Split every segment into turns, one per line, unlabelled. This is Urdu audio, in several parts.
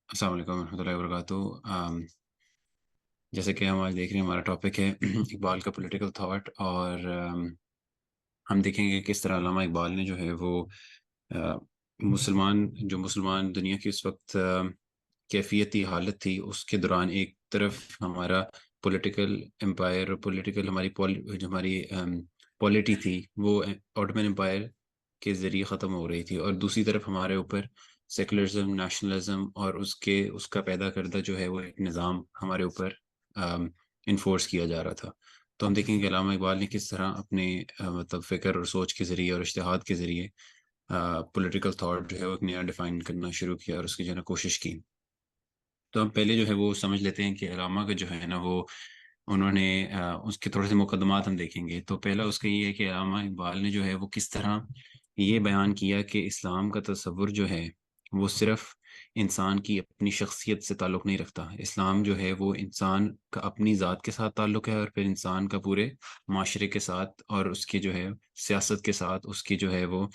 السلام علیکم ورحمۃ اللہ وبرکاتہ۔ جیسے کہ ہم آج دیکھ رہے ہیں، ہمارا ٹاپک ہے اقبال کا پولیٹیکل تھاٹ، اور ہم دیکھیں گے کس طرح علامہ اقبال نے جو ہے وہ آ، مسلمان دنیا کی اس وقت کیفیتی حالت تھی، اس کے دوران ایک طرف ہمارا پولیٹیکل امپائر، پولیٹیکل جو ہماری پولیٹی تھی وہ آٹومن امپائر کے ذریعے ختم ہو رہی تھی، اور دوسری طرف ہمارے اوپر سیکولرزم، نیشنلزم اور اس کا پیدا کردہ جو ہے وہ ایک نظام ہمارے اوپر انفورس کیا جا رہا تھا۔ تو ہم دیکھیں کہ علامہ اقبال نے کس طرح اپنے مطلب فکر اور سوچ کے ذریعے اور اجتہاد کے ذریعے پولیٹیکل تھاٹ جو ہے وہ ایک نیا ڈیفائن کرنا شروع کیا اور اس کی جو ہے نا کوشش کی۔ تو ہم پہلے جو ہے وہ سمجھ لیتے ہیں کہ علامہ کا جو ہے نا وہ انہوں نے اس کے تھوڑے سے مقدمات ہم دیکھیں گے۔ تو پہلا اس کا یہ ہے کہ علامہ اقبال نے جو ہے وہ کس طرح یہ بیان کیا کہ اسلام کا تصور جو ہے وہ صرف انسان کی اپنی شخصیت سے تعلق نہیں رکھتا۔ اسلام جو ہے وہ انسان کا اپنی ذات کے ساتھ تعلق ہے، اور پھر انسان کا پورے معاشرے کے ساتھ اور اس کی جو ہے سیاست کے ساتھ، اس کی جو ہے وہ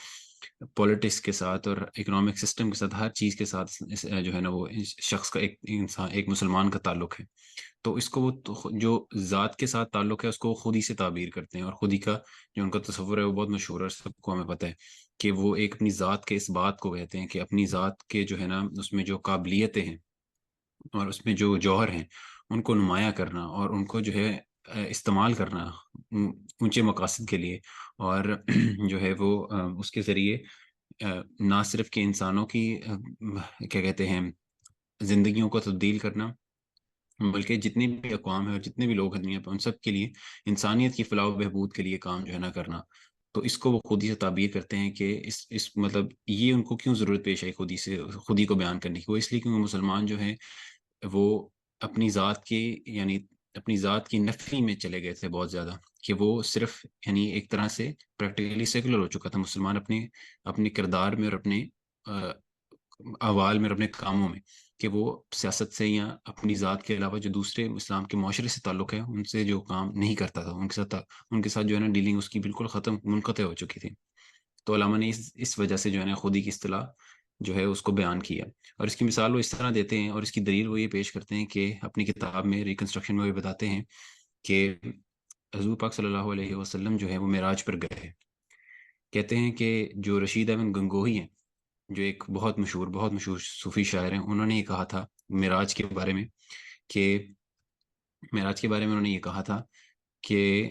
پولیٹکس کے ساتھ اور اکنامک سسٹم کے ساتھ، ہر چیز کے ساتھ جو ہے نا وہ اس شخص کا ایک مسلمان کا تعلق ہے۔ تو اس کو وہ جو ذات کے ساتھ تعلق ہے اس کو وہ خود ہی سے تعبیر کرتے ہیں، اور خود ہی کا جو ان کا تصور ہے وہ بہت مشہور ہے، سب کو ہمیں پتہ ہے کہ وہ ایک اپنی ذات کے اس بات کو کہتے ہیں کہ اپنی ذات کے جو ہے نا اس میں جو قابلیتیں ہیں اور اس میں جو جوہر ہیں ان کو نمایاں کرنا، اور ان کو جو ہے استعمال کرنا اونچے مقاصد کے لیے، اور جو ہے وہ اس کے ذریعے نہ صرف کہ انسانوں کی کیا کہتے ہیں زندگیوں کو تبدیل کرنا، بلکہ جتنی بھی اقوام ہیں اور جتنے بھی لوگ ہیں دنیا پہ ان سب کے لیے انسانیت کی فلاح و بہبود کے لیے کام جو ہے نا کرنا۔ تو اس کو وہ خود ہی سے تعبیر کرتے ہیں کہ اس مطلب یہ ان کو کیوں ضرورت پیش آئی خود ہی کو بیان کرنے کی؟ وہ اس لیے کیونکہ مسلمان جو ہے وہ اپنی ذات کی یعنی اپنی ذات کی نفی میں چلے گئے تھے بہت زیادہ، کہ وہ صرف یعنی ایک طرح سے پریکٹیکلی سیکولر ہو چکا تھا مسلمان اپنے کردار میں اور اپنے احوال میں اور اپنے کاموں میں، کہ وہ سیاست سے یا اپنی ذات کے علاوہ جو دوسرے اسلام کے معاشرے سے تعلق ہے ان سے جو کام نہیں کرتا تھا، ان کے ساتھ جو ہے نا ڈیلنگ اس کی بالکل ختم منقطع ہو چکی تھی۔ تو علامہ نے اس وجہ سے جو ہے نا خودی کی اصطلاح جو ہے اس کو بیان کیا، اور اس کی مثال وہ اس طرح دیتے ہیں اور اس کی دلیل وہ یہ پیش کرتے ہیں کہ اپنی کتاب میں ریکنسٹرکشن میں وہ بتاتے ہیں کہ حضور پاک صلی اللہ علیہ وسلم جو ہے وہ معراج پر گئے۔ کہتے ہیں کہ جو رشید احمد گنگوہی ہیں، جو ایک بہت مشہور صوفی شاعر ہیں، انہوں نے یہ کہا تھا معراج کے بارے میں کہ معراج کے بارے میں انہوں نے یہ کہا تھا کہ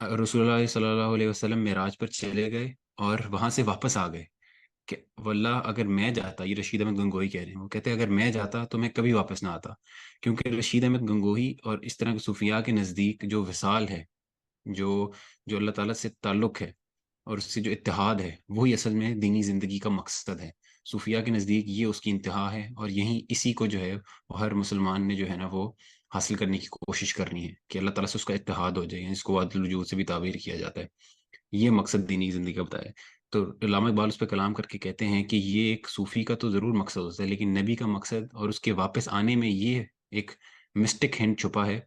رسول اللہ صلی اللہ علیہ وسلم معراج پر چلے گئے اور وہاں سے واپس آ گئے، کہ واللہ اگر میں جاتا، یہ رشید احمد گنگوہی کہہ رہے ہیں، وہ کہتے ہیں اگر میں جاتا تو میں کبھی واپس نہ آتا، کیونکہ رشید احمد گنگوہی اور اس طرح کے صوفیاء کے نزدیک جو وصال ہے، جو جو اللہ تعالیٰ سے تعلق ہے اور اس سے جو اتحاد ہے، وہی اصل میں دینی زندگی کا مقصد ہے۔ صوفیاء کے نزدیک یہ اس کی انتہا ہے، اور یہی اسی کو جو ہے وہ ہر مسلمان نے جو ہے نا وہ حاصل کرنے کی کوشش کرنی ہے، کہ اللہ تعالیٰ سے اس کا اتحاد ہو جائے، اس کو وحدت الوجود سے بھی تعبیر کیا جاتا ہے۔ یہ مقصد دینی زندگی کا بتایا ہے۔ تو علامہ اقبال اس پہ کلام کر کے کہتے ہیں کہ یہ ایک صوفی کا تو ضرور مقصد ہوتا ہے، لیکن نبی کا مقصد اور اس کے واپس آنے میں یہ ایک مسٹک ہنٹ چھپا ہے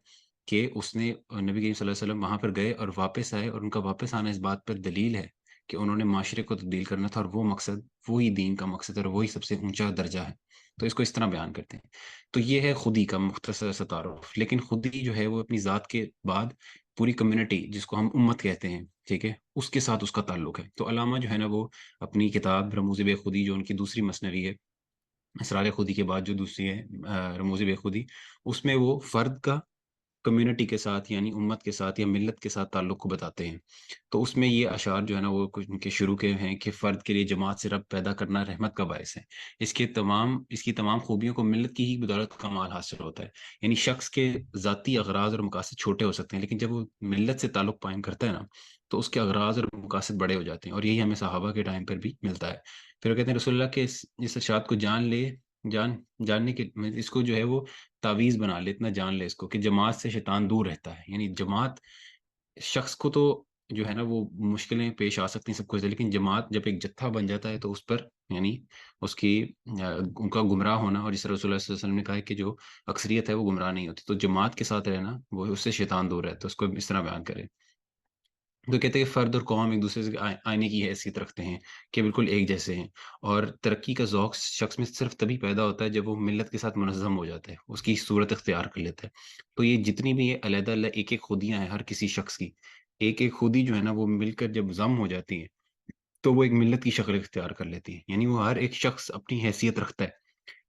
کہ اس نے نبی کریم صلی اللہ علیہ وسلم وہاں پر گئے اور واپس آئے، اور ان کا واپس آنا اس بات پر دلیل ہے کہ انہوں نے معاشرے کو تبدیل کرنا تھا، اور وہ مقصد وہی دین کا مقصد ہے اور وہی سب سے اونچا درجہ ہے۔ تو اس کو اس طرح بیان کرتے ہیں۔ تو یہ ہے خودی کا مختصر سا تعارف، لیکن خودی جو ہے وہ اپنی ذات کے بعد پوری کمیونٹی جس کو ہم امت کہتے ہیں، ٹھیک ہے، اس کے ساتھ اس کا تعلق ہے۔ تو علامہ جو ہے نا وہ اپنی کتاب رموز بے خودی، جو ان کی دوسری مثنوی ہے اسرار خودی کے بعد جو دوسری ہے رموز بے خودی، اس میں وہ فرد کا کمیونٹی کے ساتھ یعنی امت کے ساتھ یا ملت کے ساتھ تعلق کو بتاتے ہیں۔ تو اس میں یہ اشعار جو ہے نا وہ کچھ ان کے شروع کے ہیں کہ فرد کے لیے جماعت سے رب پیدا کرنا رحمت کا باعث ہے، اس کی تمام خوبیوں کو ملت کی ہی بدولت کمال حاصل ہوتا ہے۔ یعنی شخص کے ذاتی اغراض اور مقاصد چھوٹے ہو سکتے ہیں، لیکن جب وہ ملت سے تعلق قائم کرتا ہے نا تو اس کے اغراض اور مقاصد بڑے ہو جاتے ہیں، اور یہی ہمیں صحابہ کے ٹائم پر بھی ملتا ہے۔ پھر وہ کہتے ہیں رسول اللہ کے اس ارشاد کو جان جاننے کے اس کو جو ہے وہ تعویذ بنا لے، اتنا جان لے اس کو کہ جماعت سے شیطان دور رہتا ہے۔ یعنی جماعت شخص کو تو جو ہے نا وہ مشکلیں پیش آ سکتی ہیں سب کچھ، لیکن جماعت جب ایک جتھا بن جاتا ہے تو اس پر یعنی اس کی ان کا گمراہ ہونا، اور جس طرح رسول اللہ صلی اللہ علیہ وسلم نے کہا ہے کہ جو اکثریت ہے وہ گمراہ نہیں ہوتی، تو جماعت کے ساتھ رہنا وہ اس سے شیطان دور رہتا ہے، اس کو اس طرح بیان کرے۔ تو کہتے ہیں کہ فرد اور قوم ایک دوسرے سے آئینے کی حیثیت رکھتے ہیں، کہ بالکل ایک جیسے ہیں، اور ترقی کا ذوق شخص میں صرف تبھی پیدا ہوتا ہے جب وہ ملت کے ساتھ منظم ہو جاتا ہے، اس کی صورت اختیار کر لیتا ہے۔ تو یہ جتنی بھی یہ علیحدہ علیحدہ ایک ایک خودیاں ہیں ہر کسی شخص کی، ایک ایک خودی جو ہے نا وہ مل کر جب ضم ہو جاتی ہیں تو وہ ایک ملت کی شکل اختیار کر لیتی ہے، یعنی وہ ہر ایک شخص اپنی حیثیت رکھتا ہے،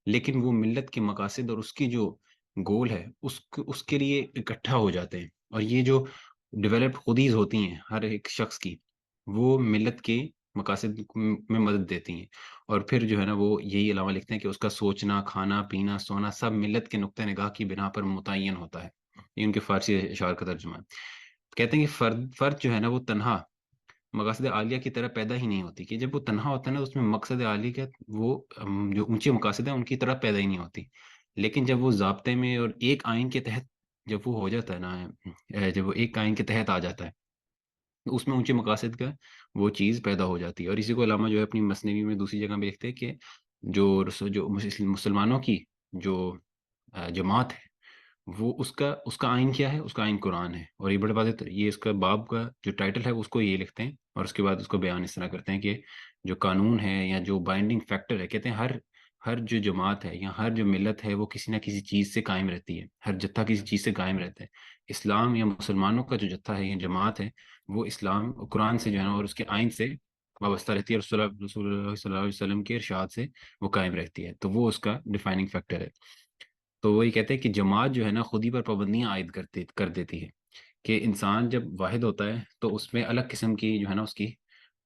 لیکن وہ ملت کے مقاصد اور اس کی جو گول ہے اس کے لیے اکٹھا ہو جاتے ہیں، اور یہ جو ڈیولپ خودیز ہوتی ہیں ہر ایک شخص کی، وہ ملت کے مقاصد میں مدد دیتی ہیں، اور پھر جو ہے نا وہ یہی علامہ لکھتے ہیں کہ اس کا سوچنا، کھانا پینا، سونا سب ملت کے نقطۂ نگاہ کی بنا پر متعین ہوتا ہے۔ یہ ان کے فارسی اشعار کا ترجمہ ہے۔ کہتے ہیں کہ فرد جو ہے نا وہ تنہا مقاصد عالیہ کی طرح پیدا ہی نہیں ہوتی، کہ جب وہ تنہا ہوتا ہے نا اس میں مقصد عالی کا وہ جو اونچے مقاصد ہیں ان کی طرح پیدا ہی نہیں ہوتی، لیکن جب وہ ضابطے میں اور ایک آئین کے تحت جب وہ ہو جاتا ہے نا، جب وہ ایک آئین کے تحت آ جاتا ہے تو اس میں اونچے مقاصد کا وہ چیز پیدا ہو جاتی ہے۔ اور اسی کو علامہ جو ہے اپنی مثنوی میں دوسری جگہ میں لکھتے ہیں کہ جو مسلمانوں کی جو جماعت ہے، وہ اس کا آئین کیا ہے؟ اس کا آئین قرآن ہے، اور یہ بڑے بات ہے، یہ اس کا باب کا جو ٹائٹل ہے اس کو یہ لکھتے ہیں، اور اس کے بعد اس کو بیان اس طرح کرتے ہیں کہ جو قانون ہے یا جو بائنڈنگ فیکٹر ہے، کہتے ہیں ہر جو جماعت ہے یا ہر جو ملت ہے وہ کسی نہ کسی چیز سے قائم رہتی ہے، ہر جتھا کسی چیز سے قائم رہتا ہے۔ اسلام یا مسلمانوں کا جو جتھا ہے یا جماعت ہے، وہ اسلام قرآن سے جو ہے نا اور اس کے آئین سے وابستہ رہتی ہے، اور رسول اللہ صلی اللہ علیہ وسلم کے ارشاد سے وہ قائم رہتی ہے، تو وہ اس کا ڈیفائننگ فیکٹر ہے۔ تو وہی کہتے ہیں کہ جماعت جو ہے نا خود ہی پر پابندیاں عائد کر دیتی ہے، کہ انسان جب واحد ہوتا ہے تو اس میں الگ قسم کی جو ہے نا اس کی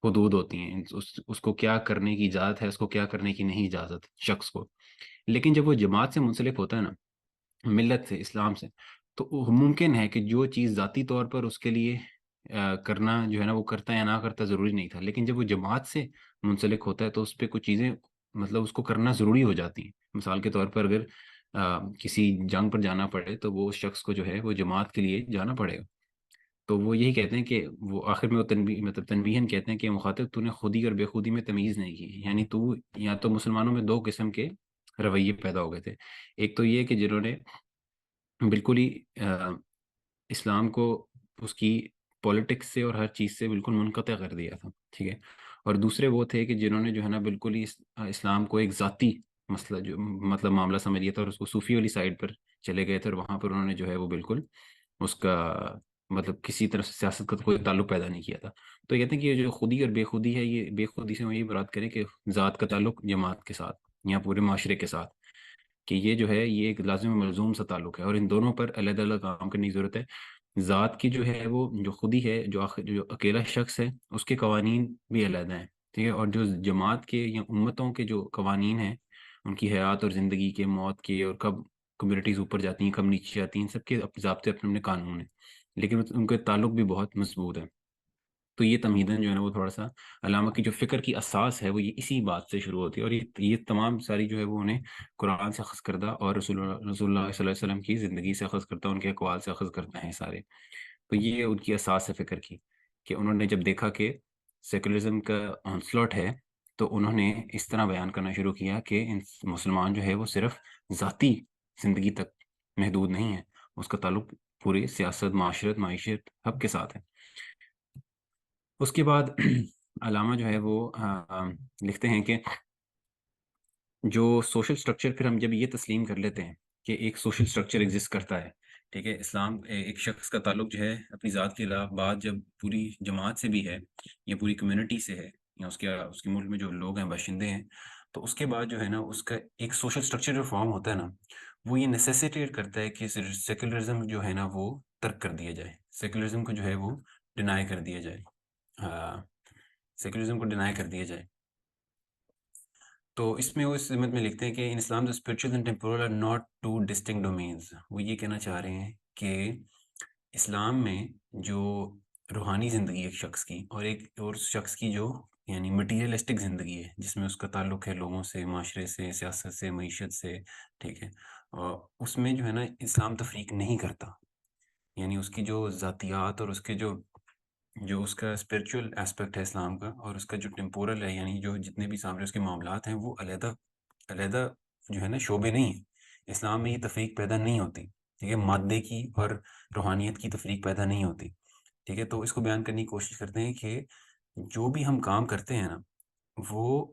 حدود ہوتی ہیں، اس کو کیا کرنے کی اجازت ہے، اس کو کیا کرنے کی نہیں اجازت شخص کو۔ لیکن جب وہ جماعت سے منسلک ہوتا ہے نا، ملت سے، اسلام سے، تو وہ ممکن ہے کہ جو چیز ذاتی طور پر اس کے لیے کرنا جو ہے نا وہ کرتا یا نہ کرتا ضروری نہیں تھا، لیکن جب وہ جماعت سے منسلک ہوتا ہے تو اس پہ کچھ چیزیں مطلب اس کو کرنا ضروری ہو جاتی ہیں۔ مثال کے طور پر اگر کسی جنگ پر جانا پڑے تو وہ اس شخص کو جو ہے وہ جماعت کے لیے جانا پڑے گا۔ تو وہ یہی کہتے ہیں کہ وہ آخر میں وہ مطلب تنبیہاً کہتے ہیں کہ مخاطب تو نے خودی اور بے خودی میں تمیز نہیں کی، یعنی تو یا تو مسلمانوں میں دو قسم کے رویے پیدا ہو گئے تھے۔ ایک تو یہ کہ جنہوں نے بالکل ہی اسلام کو اس کی پولیٹکس سے اور ہر چیز سے بالکل منقطع کر دیا تھا، ٹھیک ہے، اور دوسرے وہ تھے کہ جنہوں نے جو ہے نا بالکل ہی اسلام کو ایک ذاتی مسئلہ جو مطلب معاملہ سمجھ لیا تھا، اور اس کو صوفی والی سائڈ پر چلے گئے تھے، اور وہاں پر انہوں نے جو ہے وہ بالکل اس کا مطلب کسی طرف سے سیاست کا کوئی تعلق پیدا نہیں کیا تھا۔ تو یہ کہتے ہیں کہ یہ جو خودی اور بے خودی ہے، یہ بے خودی سے ہم یہ مراد کریں کہ ذات کا تعلق جماعت کے ساتھ یا پورے معاشرے کے ساتھ، کہ یہ جو ہے یہ ایک لازم و ملزوم سا تعلق ہے، اور ان دونوں پر علیحدہ الگ کام کرنے کی ضرورت ہے۔ ذات کی جو ہے وہ جو خودی ہے، جو جو اکیلا شخص ہے، اس کے قوانین بھی علیحدہ ہیں، ٹھیک ہے، اور جو جماعت کے یا امتوں کے جو قوانین ہیں، ان کی حیات اور زندگی کے، موت کے، اور کب کمیونٹیز اوپر جاتی ہیں کب نیچے جاتی ہیں، سب کے ضابطے اپنے اپنے قانون ہیں، لیکن ان کے تعلق بھی بہت مضبوط ہے۔ تو یہ تمہیداً جو ہے نا وہ تھوڑا سا علامہ کی جو فکر کی اساس ہے وہ یہ اسی بات سے شروع ہوتی ہے، اور یہ تمام ساری جو ہے وہ انہیں قرآن سے اخذ کردہ اور رسول اللہ صلی اللہ علیہ وسلم کی زندگی سے اخذ کرتا، ان کے اقوال سے اخذ کرتا ہیں سارے۔ تو یہ ان کی اساس ہے فکر کی، کہ انہوں نے جب دیکھا کہ سیکولرزم کا آنسلوٹ ہے تو انہوں نے اس طرح بیان کرنا شروع کیا کہ مسلمان جو ہے وہ صرف ذاتی زندگی تک محدود نہیں ہے، اس کا تعلق پوری سیاست، معاشرت، معیشت سب کے ساتھ ہے۔ اس کے بعد علامہ جو ہے وہ لکھتے ہیں کہ جو سوشل سٹرکچر، پھر ہم جب یہ تسلیم کر لیتے ہیں کہ ایک سوشل سٹرکچر ایگزسٹ کرتا ہے، ٹھیک ہے، اسلام ایک شخص کا تعلق جو ہے اپنی ذات کے علاوہ بعد جب پوری جماعت سے بھی ہے یا پوری کمیونٹی سے ہے، یا اس کے ملک میں جو لوگ ہیں، باشندے ہیں، تو اس کے بعد جو ہے نا اس کا ایک سوشل سٹرکچر جو فارم ہوتا ہے نا، وہ یہ نیسیسیٹیٹ کرتا ہے کہ سیکولرزم جو ہے نا وہ ترک کر دیا جائے، سیکولرزم کو جو ہے وہ ڈینائی کر دیا جائے، سیکولرزم کو ڈینائی کر دیا جائے۔ تو اس میں وہ اس سمت میں لکھتے ہیں کہ in Islam spiritual and temporal are not two distinct domains. وہ یہ کہنا چاہ رہے ہیں کہ اسلام میں جو روحانی زندگی ایک شخص کی، اور ایک اور شخص کی جو یعنی مٹیریلسٹک زندگی ہے، جس میں اس کا تعلق ہے لوگوں سے، معاشرے سے، سیاست سے، معیشت سے، ٹھیک ہے، اور اس میں جو ہے نا اسلام تفریق نہیں کرتا، یعنی اس کی جو ذاتیات اور اس کے جو اس کا اسپرچول اسپیکٹ ہے اسلام کا، اور اس کا جو ٹیمپورل ہے، یعنی جو جتنے بھی سامنے اس کے معاملات ہیں، وہ علیحدہ علیحدہ جو ہے نا شعبے نہیں ہیں۔ اسلام میں یہ تفریق پیدا نہیں ہوتی، ٹھیک ہے، مادے کی اور روحانیت کی تفریق پیدا نہیں ہوتی،
ٹھیک ہے، تو اس کو بیان کرنے کی کوشش کرتے ہیں کہ جو بھی ہم کام کرتے ہیں نا، وہ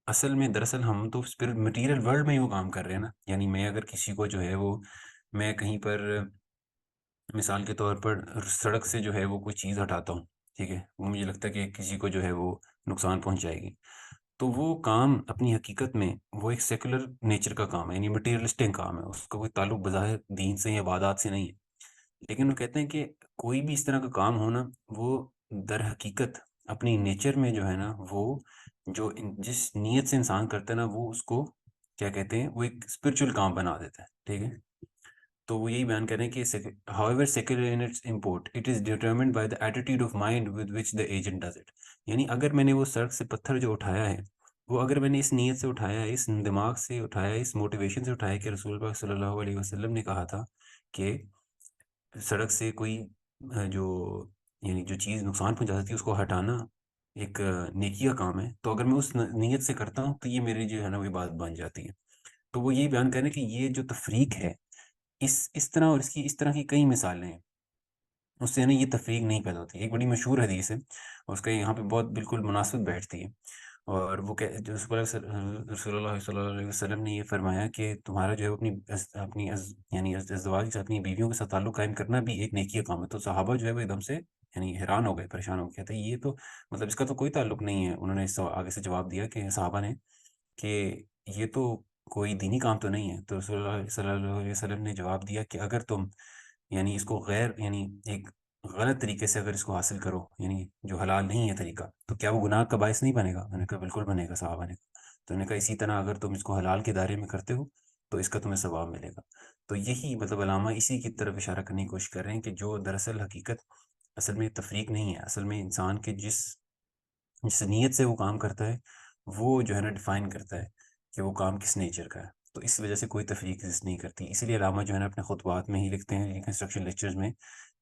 اصل میں دراصل ہم تو مٹیریل ورلڈ میں ہی وہ کام کر رہے ہیں نا. یعنی میں اگر کسی کو جو ہے وہ، میں کہیں پر مثال کے طور پر سڑک سے جو ہے وہ کوئی چیز ہٹاتا ہوں، ٹھیک ہے، وہ مجھے لگتا ہے کہ کسی کو جو ہے وہ نقصان پہنچ جائے گی، تو وہ کام اپنی حقیقت میں وہ ایک سیکولر نیچر کا کام ہے، یعنی مٹیریلسٹک کام ہے، اس کا کوئی تعلق بظاہر دین سے یا عبادات سے نہیں ہے. لیکن وہ کہتے ہیں کہ کوئی بھی اس طرح کا کام ہونا، وہ در حقیقت اپنی نیچر میں جو ہے نا، وہ جس نیت سے انسان کرتا ہے نا، وہ اس کو کیا کہتے ہیں، وہ ایک اسپرچل کام بنا دیتا ہے. ٹھیک ہے، تو وہ یہی بیان کریں کہ however secular in its import, it is determined by the attitude of mind with which the agent does it. یعنی اگر میں نے وہ سڑک سے پتھر جو اٹھایا ہے، وہ اگر میں نے اس نیت سے اٹھایا ہے، اس دماغ سے اٹھایا ہے، اس موٹیویشن سے اٹھایا ہے کہ رسول پاک صلی اللہ علیہ وسلم نے کہا تھا کہ سڑک سے کوئی جو یعنی جو چیز نقصان پہنچا سکتی ہے اس کو ہٹانا ایک نیکی کا کام ہے، تو اگر میں اس نیت سے کرتا ہوں تو یہ میری جو ہے نا وہ عبادت بن جاتی ہے. تو وہ یہی بیان کریں کہ یہ جو تفریق ہے، اس طرح اور اس طرح کی کئی مثالیں ہیں، اس سے نا یہ تفریق نہیں پیدا ہوتی. ایک بڑی مشہور حدیث ہے، اور اس کا یہاں پہ بہت بالکل مناسبت بیٹھتی ہے، اور وہ جو رسول اللہ صلی اللہ علیہ وسلم نے یہ فرمایا کہ تمہارا جو ہے اپنی یعنی ازدواج کے ساتھ، اپنی بیویوں کے ساتھ تعلق قائم کرنا بھی ایک نیکی کا کام ہے. تو صحابہ جو ہے وہ ایک دم سے یعنی حیران ہو گئے، پریشان ہو گئے، کہتے ہیں یہ تو مطلب اس کا تو کوئی تعلق نہیں ہے. انہوں نے آگے سے جواب دیا کہ صحابہ نے کہ یہ تو کوئی دینی کام تو نہیں ہے. تو رسول اللہ صلی اللہ علیہ وسلم نے جواب دیا کہ اگر تم یعنی اس کو غیر یعنی ایک غلط طریقے سے اگر اس کو حاصل کرو، یعنی جو حلال نہیں ہے طریقہ، تو کیا وہ گناہ کا باعث نہیں بنے گا؟ میں نے کہا بالکل بنے گا صحابہ نے کہا. تو انہوں نے کہا اسی طرح اگر تم اس کو حلال کے دائرے میں کرتے ہو تو اس کا تمہیں ثواب ملے گا. تو یہی مطلب علامہ اسی کی طرف اشارہ کرنے کی کوشش کر رہے ہیں کہ جو دراصل حقیقت اصل میں تفریق نہیں ہے، اصل میں انسان کے جس نیت سے وہ کام کرتا ہے، وہ جو ہے نا ڈیفائن کرتا ہے کہ وہ کام کس نیچر کا ہے. تو اس وجہ سے کوئی تفریق ایگزسٹ نہیں کرتی. اسی لیے علامہ جو ہے نا اپنے خطبات میں ہی لکھتے ہیں، ریکنسٹرکشن لیکچرز میں،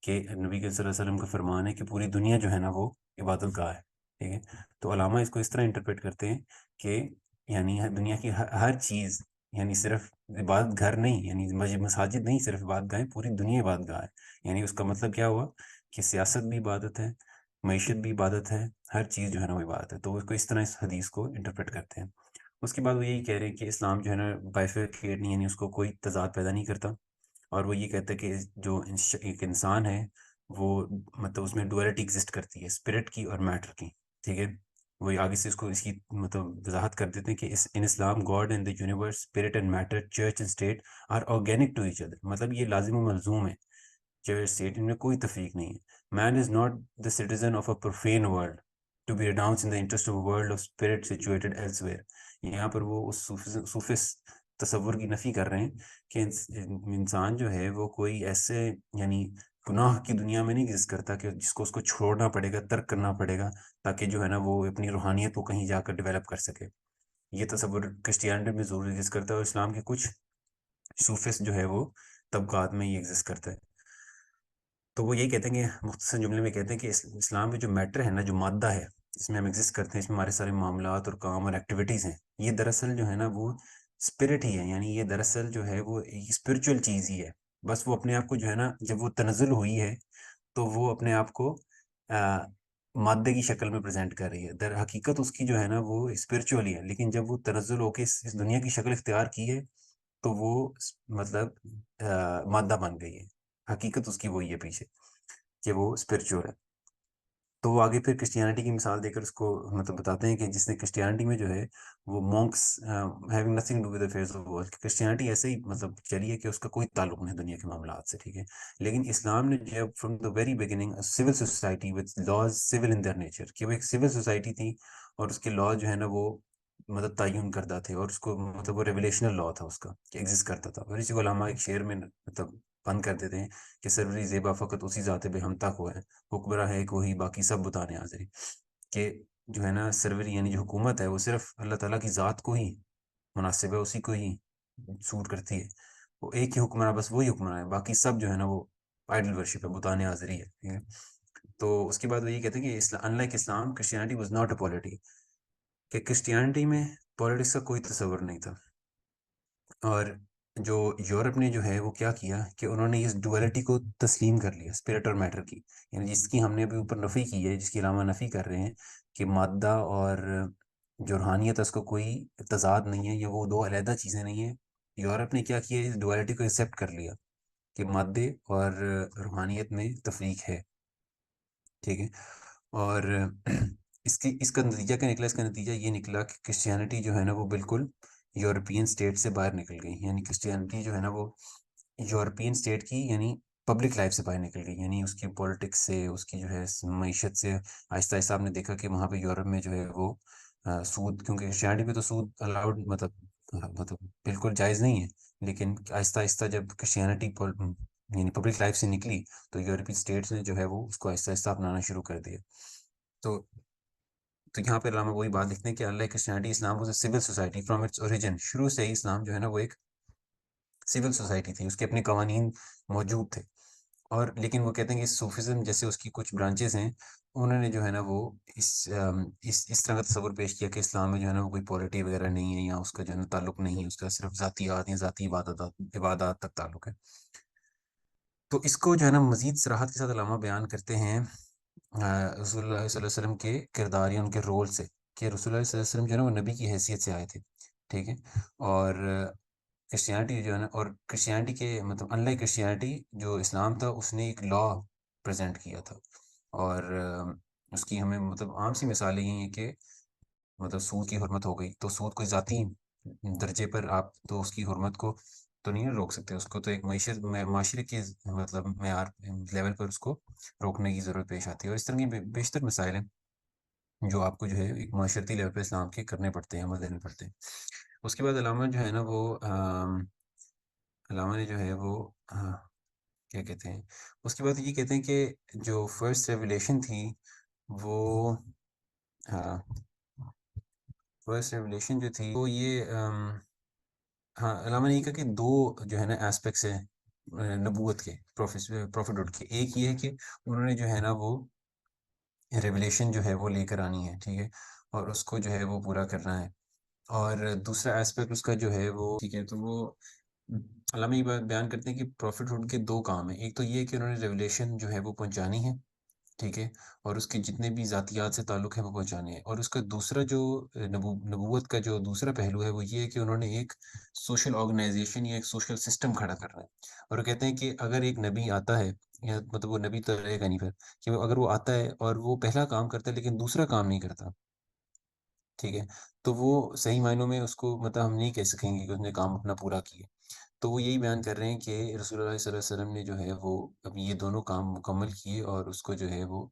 کہ نبی کے صلی اللہ علیہ وسلم کا فرمان ہے کہ پوری دنیا جو ہے نا وہ عبادت گاہ ہے. ٹھیک ہے، تو علامہ اس کو اس طرح انٹرپریٹ کرتے ہیں کہ یعنی دنیا کی ہر چیز، یعنی صرف عبادت گھر نہیں، یعنی مساجد نہیں صرف عبادت گاہ، پوری دنیا عبادت گاہ ہے. یعنی اس کا مطلب کیا ہوا کہ سیاست بھی عبادت ہے، معیشت بھی عبادت ہے، ہر چیز جو ہے نا وہ عبادت ہے. تو اس کو اس طرح اس حدیث کو انٹرپریٹ کرتے ہیں. اس کے بعد وہ یہی کہہ رہے ہیں کہ اسلام جو ہے نا بائفرکیٹ نہیں، یعنی اس کو کوئی تضاد پیدا نہیں کرتا، اور وہ یہ کہتا ہے کہ جو ایک انسان ہے وہ مطلب اس میں ڈویلٹی ایگزسٹ کرتی ہے، اسپرٹ کی اور میٹر کی. ٹھیک ہے، وہ آگے سے اس کی مطلب وضاحت کر دیتے ہیں کہ in Islam God and the universe, spirit and matter, church and state are organic to each other. مطلب یہ لازم و ملزوم ہے، چرچ اسٹیٹ ان میں کوئی تفریق نہیں ہے. Man is not the citizen of a profane world to be renounced in the interest of a world of spirit situated elsewhere. یہاں پر وہ اس صوفس تصور کی نفی کر رہے ہیں کہ انسان جو ہے وہ کوئی ایسے یعنی گناہ کی دنیا میں نہیں ایگزسٹ کرتا کہ جس کو اس کو چھوڑنا پڑے گا، ترک کرنا پڑے گا، تاکہ جو ہے نا وہ اپنی روحانیت کو کہیں جا کر ڈیولپ کر سکے. یہ تصور کرسچینٹی میں ضرور ایگزسٹ کرتا ہے، اور اسلام کے کچھ صوفس جو ہے وہ طبقات میں یہ ایگزسٹ کرتا ہے. تو وہ یہی کہتے ہیں کہ مختصر جملے میں کہتے ہیں کہ اسلام میں جو میٹر ہے نا، جو مادہ ہے جس میں ہم ایگزسٹ کرتے ہیں، اس میں ہمارے سارے معاملات اور کام اور ایکٹیویٹیز ہیں، یہ دراصل جو ہے نا وہ اسپرٹ ہی ہے. یعنی یہ دراصل جو ہے وہ ایک اسپرچل چیز ہی ہے. بس وہ اپنے آپ کو جو ہے نا جب وہ تنزل ہوئی ہے تو وہ اپنے آپ کو مادے کی شکل میں پریزنٹ کر رہی ہے. در حقیقت اس کی جو ہے نا وہ اسپرچول ہی ہے، لیکن جب وہ تنزل ہو کے اس دنیا کی شکل اختیار کی ہے تو وہ مطلب مادہ بن گئی ہے. حقیقت اس کی وہی ہے پیچھے کہ وہ اسپرچول ہے. تو وہ آگے پھر کرسچینٹی کی مثال دے کر اس کو مطلب بتاتے ہیں کہ جس نے کرسچینٹی میں جو ہے وہ monks having nothing do with affairs of world, Christianity ایسے ہی مطلب چلی ہے کہ اس کا کوئی تعلق نہیں دنیا کے معاملات سے. ٹھیک ہے، لیکن اسلام نے جب from the very beginning civil society with laws civil in their nature, کہ وہ ایک سول سوسائٹی تھی اور اس کے لا جو ہے نا وہ مطلب تعین کردہ تھے، اور اس کو مطلب وہ ریولیشنل لا تھا اس کا کہ ایگزسٹ کرتا تھا. اور اسی کو علامہ ایک شعر میں مطلب بند کر دیتے ہیں کہ سروری زیبا فقط اسی ذات بے ہم تک ہوئے، حکمراں ہے ایک وہی باقی سب بتانے حاضری. کہ جو ہے نا سروری یعنی جو حکومت ہے وہ صرف اللہ تعالیٰ کی ذات کو ہی مناسب ہے، اسی کو ہی سوٹ کرتی ہے. وہ ایک ہی حکمراں، بس وہی حکمراں ہے، باقی سب جو ہے نا وہ آئیڈل ورشپ ہے، بتانے حاضری ہے. ٹھیک ہے، تو اس کے بعد وہ یہ کہتے ہیں کہ in like Islam Christianity was not a polity, کہ کرسچینٹی میں پالیٹکس کا کوئی تصور نہیں تھا. اور جو یورپ نے جو ہے وہ کیا کیا کہ انہوں نے اس ڈویلٹی کو تسلیم کر لیا، اسپرٹ اور میٹر کی، یعنی جس کی ہم نے ابھی اوپر نفی کی ہے، جس کی علامہ نفی کر رہے ہیں کہ مادہ اور جو روحانیت ہے اس کو کوئی تضاد نہیں ہے، یا وہ دو علیحدہ چیزیں نہیں ہیں۔ یورپ نے کیا کیا، اس ڈویلٹی کو ایکسیپٹ کر لیا کہ مادے اور روحانیت میں تفریق ہے، ٹھیک ہے۔ اور اس کا نتیجہ کیا نکلا؟ اس کا نتیجہ یہ نکلا کہ کرسچینٹی جو ہے نا وہ بالکل یورپین اسٹیٹ سے باہر نکل گئی، یعنی کرسچینٹی جو ہے نا وہ یورپین اسٹیٹ کی یعنی پبلک لائف سے باہر نکل گئی، یعنی اس کی پولیٹکس سے، اس کی جو ہے معیشت سے آہستہ آہستہ آپ نے دیکھا کہ وہاں پہ یورپ میں جو ہے وہ سود، کیونکہ کرسچینٹی میں تو سود الاؤڈ، مطلب بالکل جائز نہیں ہے، لیکن آہستہ آہستہ جب کرسچینٹی یعنی پبلک لائف سے نکلی تو یورپی اسٹیٹس نے جو ہے وہ اس کو آہستہ آہستہ اپنانا شروع کر دیا۔ تو یہاں پہ علامہ وہی بات لکھتے ہیں کہ اللہ Christianity Islam was a civil society from its origin, شروع سے ہی اسلام جو ہے نا وہ ایک سول سوسائٹی تھی، اس کے اپنے قوانین موجود تھے۔ اور لیکن وہ کہتے ہیں کہ صوفزم جیسے اس کی کچھ برانچز ہیں، انہوں نے جو ہے نا وہ اس طرح کا تصور پیش کیا کہ اسلام میں جو ہے نا وہ کوئی پولیٹی وغیرہ نہیں ہے، یا اس کا جو ہے نا تعلق نہیں ہے، اس کا صرف ذاتیات یا ذاتی عبادات تک تعلق ہے۔ تو اس کو جو ہے نا مزید صراحت کے ساتھ علامہ بیان کرتے ہیں رسول اللہ صلی اللہ علیہ وسلم کے کردار یا ان کے رول سے، کہ رسول اللہ صلی اللہ علیہ وسلم جو ہے نا وہ نبی کی حیثیت سے آئے تھے، ٹھیک ہے۔ اور کرسچینٹی جو ہے نا، اور کرسچینٹی کے مطلب ان لائک کرسچینٹی جو اسلام تھا، اس نے ایک لا پریزنٹ کیا تھا، اور اس کی ہمیں مطلب عام سی مثالیں یہ ہیں کہ مطلب سود کی حرمت ہو گئی، تو سود کوئی ذاتی درجے پر آپ تو اس کی حرمت کو تو نہیں روک سکتے، اس کو تو ایک معیشت معاشرے کے مطلب معیار لیول پر اس کو روکنے کی ضرورت پیش آتی ہے، اور اس طرح کی بیشتر مسائل ہیں جو آپ کو جو ہے ایک معاشرتی لیول پہ اسلام کے کرنے پڑتے ہیں، عمل دینے پڑتے ہیں۔ اس کے بعد علامہ جو ہے نا وہ علامہ نے جو ہے وہ کیا کہتے ہیں، اس کے بعد یہ کہتے ہیں کہ جو فرسٹ ریولیشن تھی وہ فرسٹ ریولیشن جو تھی وہ یہ ہاں، علامہ نے یہ کہا کہ دو جو ہے نا ایسپیکٹس ہیں نبوت کے، پروفیٹہڈ کے۔ ایک یہ ہے کہ انہوں نے جو ہے نا وہ ریولیشن جو ہے وہ لے کر آنی ہے، ٹھیک ہے، اور اس کو جو ہے وہ پورا کرنا ہے۔ اور دوسرا ایسپیکٹ اس کا جو ہے وہ ٹھیک ہے، تو وہ علامہ یہ بات بیان کرتے ہیں کہ پروفیٹہڈ کے دو کام ہیں، ایک تو یہ کہ انہوں نے ریولیشن جو ہے وہ پہنچانی ہے، ٹھیک ہے، اور اس کے جتنے بھی ذاتیات سے تعلق ہے وہ پہنچانے ہیں۔ اور اس کا دوسرا جو نبوت کا جو دوسرا پہلو ہے وہ یہ ہے کہ انہوں نے ایک سوشل آرگنائزیشن یا ایک سوشل سسٹم کھڑا کرنا ہے۔ اور وہ کہتے ہیں کہ اگر ایک نبی آتا ہے، یا مطلب وہ نبی تو رہے گا نہیں پھر، کہ اگر وہ آتا ہے اور وہ پہلا کام کرتا ہے لیکن دوسرا کام نہیں کرتا، ٹھیک ہے، تو وہ صحیح معنوں میں اس کو مطلب ہم نہیں کہہ سکیں گے کہ اس نے کام اپنا پورا کیا۔ تو وہ یہی بیان کر رہے ہیں کہ رسول اللہ صلی اللہ علیہ وسلم نے جو ہے وہ اب یہ دونوں کام مکمل کیے، اور اس کو جو ہے وہ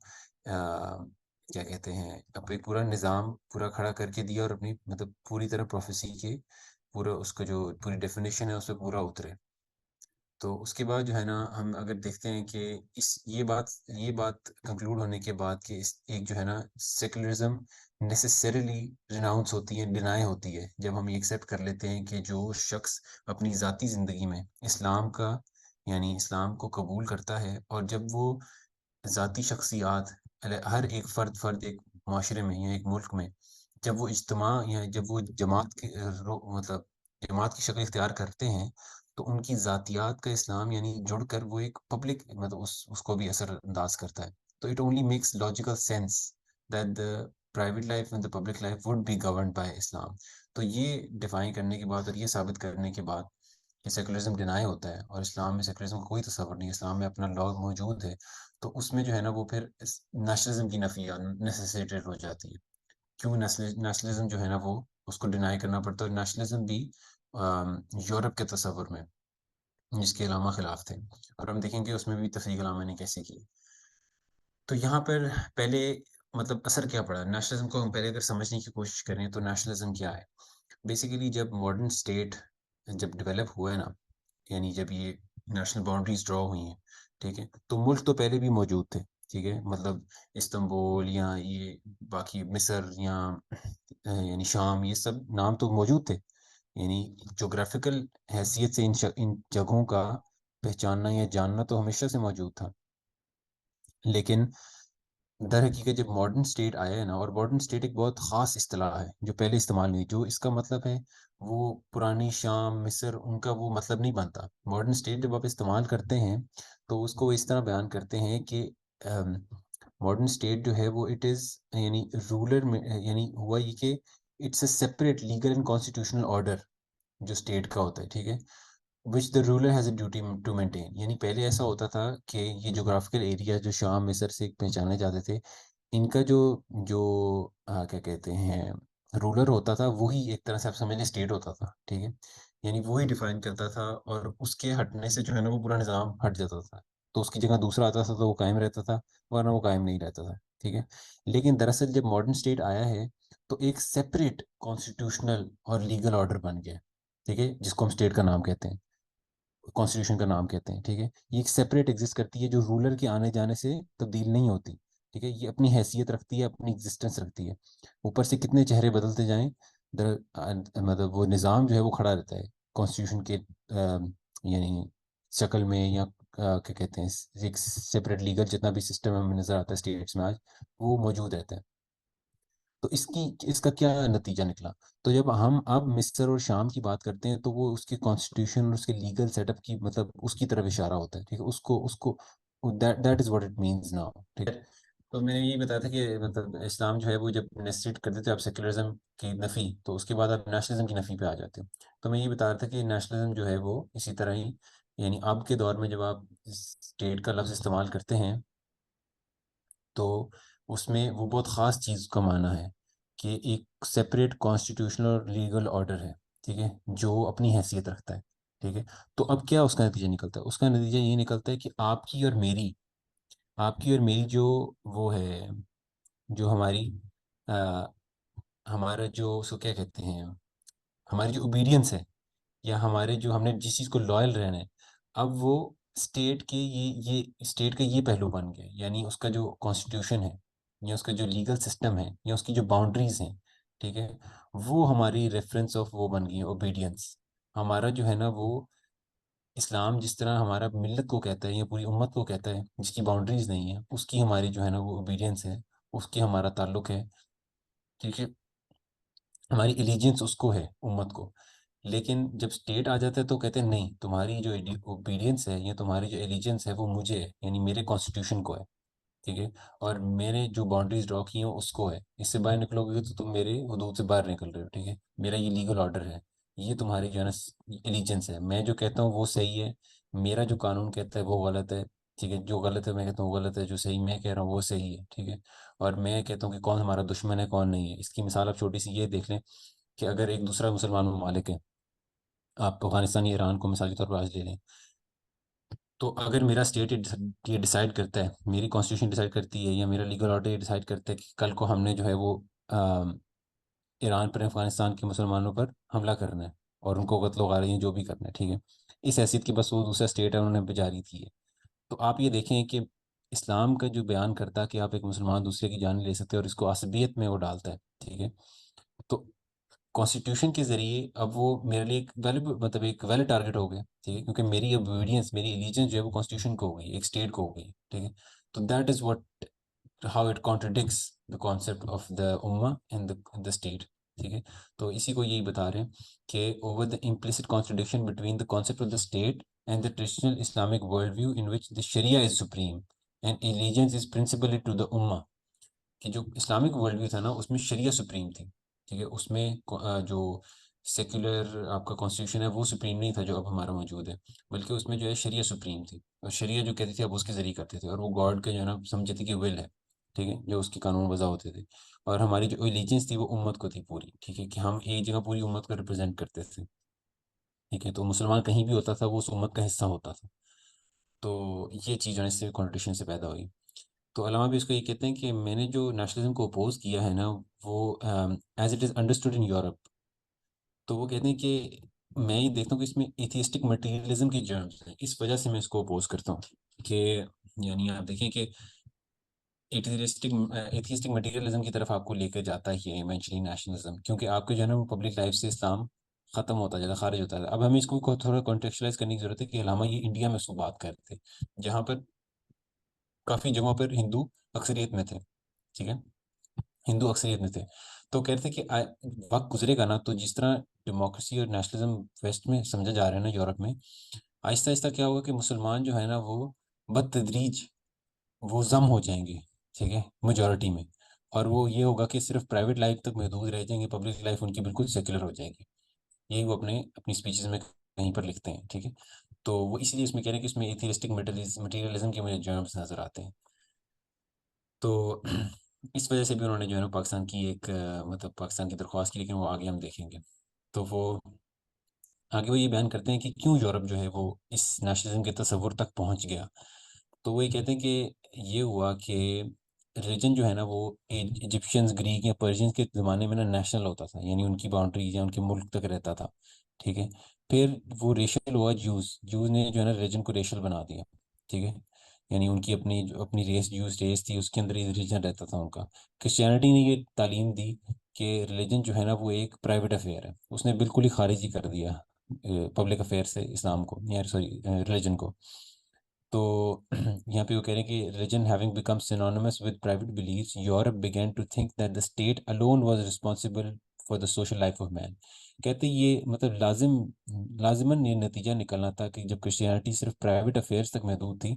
کیا کہتے ہیں، اب ایک پورا نظام پورا کھڑا کر کے دیا، اور اپنی مطلب پوری طرح پروفیسی کے پورا اس کا جو پوری ڈیفینیشن ہے اس پہ پورا اترے۔ تو اس کے بعد جو ہے نا ہم اگر دیکھتے ہیں کہ یہ بات کنکلوڈ ہونے کے بعد کہ ایک جو ہے نا سیکولرزم نیسسریلی ریناؤنس ہوتی ہے، ڈینائی ہوتی ہے، جب ہم یہ ایکسیپٹ کر لیتے ہیں کہ جو شخص اپنی ذاتی زندگی میں اسلام کا یعنی اسلام کو قبول کرتا ہے، اور جب وہ ذاتی شخصیات ہر ایک فرد ایک معاشرے میں یا ایک ملک میں جب وہ اجتماع یا جب وہ جماعت کی مطلب جماعت کی شکل اختیار کرتے ہیں، تو ان کی ذاتیات کا اسلام یعنی جڑ کر وہ ایک پبلک مطلب اس کو بھی اثر انداز کرتا ہے۔ تو it only makes logical sense that the private life and the public life would be governed by Islam. تو یہ ڈیفائن کرنے کے بعد اور یہ ثابت کرنے کے بعد کہ سیکولرزم ڈینائی ہوتا ہے اور اسلام میں سیکولرزم کا کوئی تصور نہیں، اسلام میں اپنا لا موجود ہے، تو اس میں جو ہے نا وہ پھر نیشنلزم کی نفی نیسیسیٹیڈ ہو جاتی ہے۔ کیوں نیشنلزم جو ہے نا وہ اس کو ڈینائی کرنا پڑتا ہے، اور نیشنلزم بھی یورپ کے تصور میں جس کے علامہ خلاف تھے، اور ہم دیکھیں گے اس میں بھی تفریق علامہ نے کیسے کی۔ تو یہاں پر پہلے مطلب اثر کیا پڑا نیشنلزم کو، ہم پہلے اگر سمجھنے کی کوشش کریں تو نیشنلزم کیا ہے؟ بیسیکلی جب ماڈرن اسٹیٹ جب ڈیولپ ہوا ہے نا، یعنی جب یہ نیشنل باؤنڈریز ڈرا ہوئی ہیں، ٹھیک ہے، تو ملک تو پہلے بھی موجود تھے، ٹھیک ہے، مطلب استنبول یا یہ باقی مصر یا یعنی شام، یہ سب نام تو موجود تھے، یعنی جغرافیکل حیثیت سے ان جگہوں کا پہچاننا یا جاننا تو ہمیشہ سے موجود تھا۔ لیکن در حقیقت جب ماڈرن اسٹیٹ آیا ہے نا، اور ماڈرن اسٹیٹ ایک بہت خاص اصطلاح ہے جو پہلے استعمال نہیں، جو اس کا مطلب ہے وہ پرانی شام، مصر، ان کا وہ مطلب نہیں بنتا۔ ماڈرن اسٹیٹ جب آپ استعمال کرتے ہیں تو اس کو اس طرح بیان کرتے ہیں کہ ماڈرن اسٹیٹ جو ہے وہ اٹ از، یعنی رولر میں، یعنی ہوا یہ کہ it's a separate legal and constitutional order جو اسٹیٹ کا ہوتا ہے، ٹھیک ہے، which the ruler has a duty to maintain. یعنی پہلے ایسا ہوتا تھا کہ یہ جغرافیکل ایریا جو شام مصر سے پہچانے جاتے تھے، ان کا جو جو کیا کہتے ہیں رولر ہوتا تھا، وہی ایک طرح سے آپ سمجھ لیں اسٹیٹ ہوتا تھا، ٹھیک ہے، یعنی وہی ڈیفائن کرتا تھا، اور اس کے ہٹنے سے جو ہے نا وہ پورا نظام ہٹ جاتا تھا، تو اس کی جگہ دوسرا آتا تھا تو وہ قائم رہتا تھا، ورنہ وہ قائم نہیں رہتا تھا، ٹھیک ہے۔ لیکن دراصل جب ماڈرن اسٹیٹ آیا ہے تو ایک سیپریٹ کانسٹیٹیوشنل اور لیگل آرڈر بن گیا، ٹھیک ہے، جس کو ہم اسٹیٹ کا نام کہتے ہیں، کانسٹیٹیوشن کا نام کہتے ہیں، ٹھیک ہے۔ یہ ایک سیپریٹ ایگزسٹ کرتی ہے جو رولر کے آنے جانے سے تبدیل نہیں ہوتی، ٹھیک ہے، یہ اپنی حیثیت رکھتی ہے، اپنی ایگزسٹنس رکھتی ہے، اوپر سے کتنے چہرے بدلتے جائیں، در مطلب وہ نظام جو ہے وہ کھڑا رہتا ہے کانسٹیٹیوشن کے یعنی شکل میں، یا کیا کہتے ہیں، ایک سیپریٹ لیگل جتنا بھی سسٹم ہمیں نظر آتا ہے اسٹیٹس میں آج، وہ موجود رہتا ہے۔ تو اس کا کیا نتیجہ نکلا؟ تو جب ہم اب مصر اور شام کی بات کرتے ہیں تو وہ اس کے کانسٹیٹیوشن اور اس کے لیگل سیٹ اپ کی، مطلب اس کی طرف اشارہ ہوتا ہے، ٹھیک ہے، اس کو that is what it means now, ٹھیک ہے۔ تو میں نے یہی بتایا تھا کہ مطلب اسلام جو ہے وہ جب نیسیٹ کرتے تھے آپ سیکولرزم کی نفی، تو اس کے بعد آپ نیشنلزم کی نفی پہ آ جاتے ہیں۔ تو میں یہ بتا رہا تھا کہ نیشنلزم جو ہے وہ اسی طرح ہی، یعنی اب کے دور میں جب آپ اسٹیٹ کا لفظ استعمال کرتے ہیں تو اس میں وہ بہت خاص چیز کا معنی ہے کہ ایک سیپریٹ کانسٹیٹیوشنل اور لیگل آرڈر ہے، ٹھیک ہے، جو اپنی حیثیت رکھتا ہے، ٹھیک ہے۔ تو اب کیا اس کا نتیجہ نکلتا ہے؟ اس کا نتیجہ یہ نکلتا ہے کہ آپ کی اور میری جو وہ ہے، جو ہمارا جو اس کو کیا کہتے ہیں، ہماری جو اوبیڈینس ہے، یا ہمارے جو ہم نے جس چیز کو لائل رہنا ہے، اب وہ اسٹیٹ کے یہ اسٹیٹ کا یہ پہلو بن گیا، یعنی اس کا جو کانسٹیٹیوشن ہے، یا اس کا جو لیگل سسٹم ہے، یا اس کی جو باؤنڈریز ہیں، ٹھیک ہے، وہ ہماری ریفرنس آف وہ بن گئی ہیں اوبیڈینس۔ ہمارا جو ہے نا وہ اسلام جس طرح ہمارا ملت کو کہتا ہے یا پوری امت کو کہتا ہے، جس کی باؤنڈریز نہیں ہے، اس کی ہماری جو ہے نا وہ اوبیڈینس ہے، اس کی ہمارا تعلق ہے، ٹھیک ہے، ہماری ایلیجنس اس کو ہے، امت کو۔ لیکن جب اسٹیٹ آ جاتا ہے تو کہتے ہیں نہیں، تمہاری جو اوبیڈینس ہے یا تمہاری جو ایلیجنس ہے وہ مجھے ہے، یعنی میرے کانسٹیٹیوشن کو ہے، ٹھیک ہے، اور میں نے جو باؤنڈریز ڈرا کی ہیں اس کو ہے، اس سے باہر نکلو گے تو تم میرے حدود سے باہر نکل رہے ہو، ٹھیک ہے، میرا یہ لیگل آرڈر ہے، یہ تمہاری جو ہے نا ایلیجنس ہے، میں جو کہتا ہوں وہ صحیح ہے، میرا جو قانون کہتا ہے وہ غلط ہے، ٹھیک ہے، جو غلط ہے میں کہتا ہوں وہ غلط ہے، جو صحیح میں کہہ رہا ہوں وہ صحیح ہے، ٹھیک ہے، اور میں کہتا ہوں کہ کون ہمارا دشمن ہے کون نہیں ہے۔ اس کی مثال آپ چھوٹی سی یہ دیکھ لیں کہ اگر ایک دوسرا مسلمان ممالک ہے، آپ افغانستان یا ایران کو مثال کے طور پر آج لے لیں، تو اگر میرا اسٹیٹ یہ ڈیسائیڈ کرتا ہے، میری کانسٹیٹیوشن ڈیسائیڈ کرتی ہے، یا میرا لیگل آرڈر یہ ڈیسائیڈ کرتا ہے کہ کل کو ہم نے جو ہے وہ ایران پر، افغانستان کے مسلمانوں پر حملہ کرنا ہے، اور ان کو قتل و غارت جو بھی کرنا ہے، ٹھیک ہے، اس حیثیت کی بس وہ دوسرا اسٹیٹ ہے انہوں نے جاری کی ہے۔ تو آپ یہ دیکھیں کہ اسلام کا جو بیان کرتا ہے کہ آپ ایک مسلمان دوسرے کی جان لے سکتے ہیں، اور اس کو عصبیت میں وہ ڈالتا ہے، ٹھیک ہے، تو کانسٹیٹیوشن کے ذریعے اب وہ میرے لیے ایک ویلیبل، مطلب ایک ویلڈ ٹارگیٹ ہو گیا، ٹھیک ہے، کیونکہ میری اوبیڈینس، میری ایلیجنس جو ہے وہ کانسٹیٹیوشن کو ہو گئی، ایک اسٹیٹ کو ہو گئی، ٹھیک ہے۔ تو that is what how it contradicts the concept of the اما اینڈ دا اسٹیٹ، ٹھیک ہے۔ تو اسی کو یہی بتا رہے ہیں کہ over the implicit contradiction between the concept of the state and the traditional Islamic worldview in which the Sharia is supreme and allegiance is principally to the ummah، کہ جو اسلامک ورلڈ ویو تھا نا اس میں شریعہ سپریم تھی، ٹھیک ہے، اس میں جو سیکولر آپ کا کانسٹیٹیوشن ہے وہ سپریم نہیں تھا جو اب ہمارا موجود ہے، بلکہ اس میں جو ہے شریعہ سپریم تھی، اور شریعہ جو کہتی تھی اب اس کے ذریعے کرتے تھے، اور وہ گاڈ کے جو ہے نا سمجھتے تھے کہ ول ہے، ٹھیک ہے، جو اس کے قانون وضع ہوتے تھے، اور ہماری جو ایلیجنس تھی وہ امت کو تھی پوری، ٹھیک ہے، کہ ہم ایک جگہ پوری امت کو ریپرزینٹ کرتے تھے، ٹھیک ہے، تو مسلمان کہیں بھی ہوتا تھا وہ اس امت کا حصہ ہوتا تھا۔ تو یہ چیز جو ہے اس سے کانٹرڈکشن سے پیدا ہوئی۔ تو علامہ بھی اس کو یہ کہتے ہیں کہ میں نے جو نیشنلزم کو اپوز کیا ہے نا، وہ as it is understood in Europe, تو وہ کہتے ہیں کہ میں یہ دیکھتا ہوں کہ اس میں ایتھیسٹک مٹیریلزم کی جرمز ہیں، اس وجہ سے میں اس کو اپوز کرتا ہوں کہ، یعنی آپ دیکھیں کہ ایتھیسٹک مٹیریلزم کی طرف آپ کو لے کے جاتا ہی ہے ایونچولی نیشنلزم، کیونکہ آپ کے جو ہے نا وہ پبلک لائف سے اسلام ختم ہوتا جاتا ہے، خارج ہوتا ہے۔ اب ہمیں اس کو تھوڑا کانٹیکچولائز کرنے کی ضرورت ہے کہ علامہ یہ انڈیا میں اس کو بات کرتے جہاں پر کافی جگہوں پر ہندو اکثریت میں تھے، ٹھیک ہے، ہندو اکثریت میں تھے، تو کہتے کہ وقت گزرے گا نا تو جس طرح ڈیموکریسی اور نیشنلزم ویسٹ میں سمجھا جا رہا ہے نا یورپ میں، آہستہ آہستہ کیا ہوگا کہ مسلمان جو ہے نا وہ بتدریج وہ ضم ہو جائیں گے، ٹھیک ہے، میجورٹی میں، اور وہ یہ ہوگا کہ صرف پرائیویٹ لائف تک محدود رہ جائیں گے، پبلک لائف ان کی بالکل سیکولر ہو جائے گی. یہی وہ اپنی اسپیچز میں کہیں پر لکھتے ہیں، ٹھیک ہے. تو وہ اس لیے اس میں کہہ رہے ہیں کہ اس میں ایتھیسٹک مٹیریلزم کے مجھے جو ہے نظر آتے ہیں. تو اس وجہ سے بھی انہوں نے جو ہے نا پاکستان کی ایک مطلب پاکستان کی درخواست کی، لیکن وہ آگے ہم دیکھیں گے. تو وہ آگے وہ یہ بیان کرتے ہیں کہ کیوں یورپ جو ہے وہ اس نیشنلزم کے تصور تک پہنچ گیا. تو وہ یہ کہتے ہیں کہ یہ ہوا کہ ریلیجن جو ہے نا وہ ایجپشنز، گریک یا پرشینز کے زمانے میں نا نیشنل ہوتا تھا، یعنی ان کی باؤنڈریز یا ان کے ملک تک رہتا تھا، ٹھیک ہے. پھر وہ ریشل ہوا، جوز نے جو ہے نا ریلیجن کو ریشل بنا دیا، ٹھیک ہے. یعنی ان کی اپنی ریس، جوز ریس تھی، اس کے اندر یہ ریلیجن رہتا تھا ان کا. کرسچینٹی نے یہ تعلیم دی کہ ریلیجن جو ہے نا وہ ایک پرائیویٹ افیئر ہے، اس نے بالکل ہی خارج ہی کر دیا پبلک افیئر سے اسلام کو، یا سوری ریلیجن کو. تو یہاں پہ وہ کہہ رہے ہیں کہ religion having become synonymous with private beliefs, Europe begin to think that the state alone was responsible for the social life of man. کہتے ہیں یہ مطلب لازماً یہ نتیجہ نکلنا تھا کہ جب کرسچینٹی صرف پرائیویٹ افیئرس تک محدود تھی،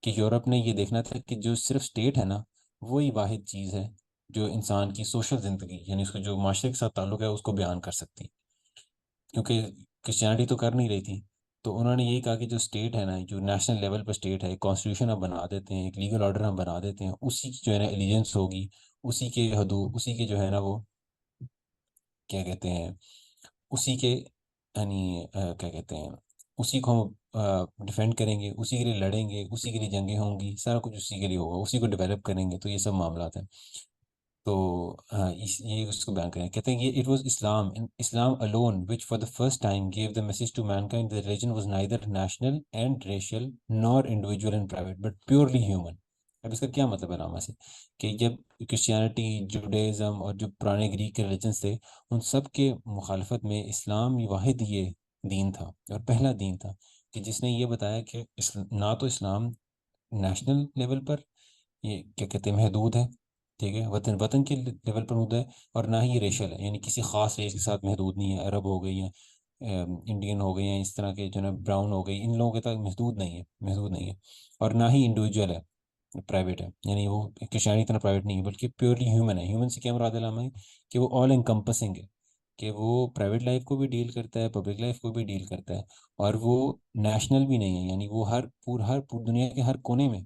کہ یورپ نے یہ دیکھنا تھا کہ جو صرف اسٹیٹ ہے نا وہی واحد چیز ہے جو انسان کی سوشل زندگی، یعنی اس کا جو معاشرے کے ساتھ تعلق ہے اس کو بیان کر سکتی، کیونکہ کرسچینٹی تو کر نہیں رہی تھی. تو انہوں نے یہی کہا کہ جو اسٹیٹ ہے نا، جو نیشنل لیول پر اسٹیٹ ہے، ایک کانسٹیٹیوشن ہم بنا دیتے ہیں، ایک لیگل آرڈر ہم بنا دیتے ہیں، اسی کی جو ہے نا ایلیجنس ہوگی، اسی کے حدود، اسی کے جو ہے نا وہ کیا کہتے ہیں، اسی کے یعنی کیا کہتے ہیں، اسی کو ہم ڈیفینڈ کریں گے، اسی کے لیے لڑیں گے، اسی کے لیے جنگیں ہوں گی، سارا کچھ اسی کے لیے ہوگا، اسی کو ڈیولپ کریں گے. تو یہ سب معاملات ہیں. تو یہ اس کو بیان کریں، کہتے ہیں کہ it was Islam alone which for the first time gave the message to mankind that religion was neither national and racial nor individual and private but purely human. اب اس کا کیا مطلب ہے علامہ سے، کہ جب کرسچینٹی، جوڈیزم اور جو پرانے گریک کے ریلیجنس تھے، ان سب کے مخالفت میں اسلام واحد یہ دین تھا اور پہلا دین تھا کہ جس نے یہ بتایا کہ نہ تو اسلام نیشنل لیول پر یہ کیا کہتے ہیں محدود ہے، ٹھیک ہے، وطن کے لیول پر محدود ہے، اور نہ ہی یہ ریشل ہے، یعنی کسی خاص ریس کے ساتھ محدود نہیں ہے، عرب ہو گئی یا انڈین ہو گئی یا اس طرح کے جو نا براؤن ہو گئی، ان لوگوں کے تک محدود نہیں ہے. اور نہ ہی انڈیویجول ہے، پرائیویٹ ہے، یعنی وہ کرسچینٹی اتنا پرائیویٹ نہیں ہے بلکہ پیورلی ہیومن ہے. ہیومن سے کیا مراد علامہ ہے کہ وہ آل انکمپسنگ ہے، کہ وہ پرائیویٹ لائف کو بھی ڈیل کرتا ہے، پبلک لائف کو بھی ڈیل کرتا ہے، اور وہ نیشنل بھی نہیں ہے، یعنی وہ ہر دنیا کے ہر کونے میں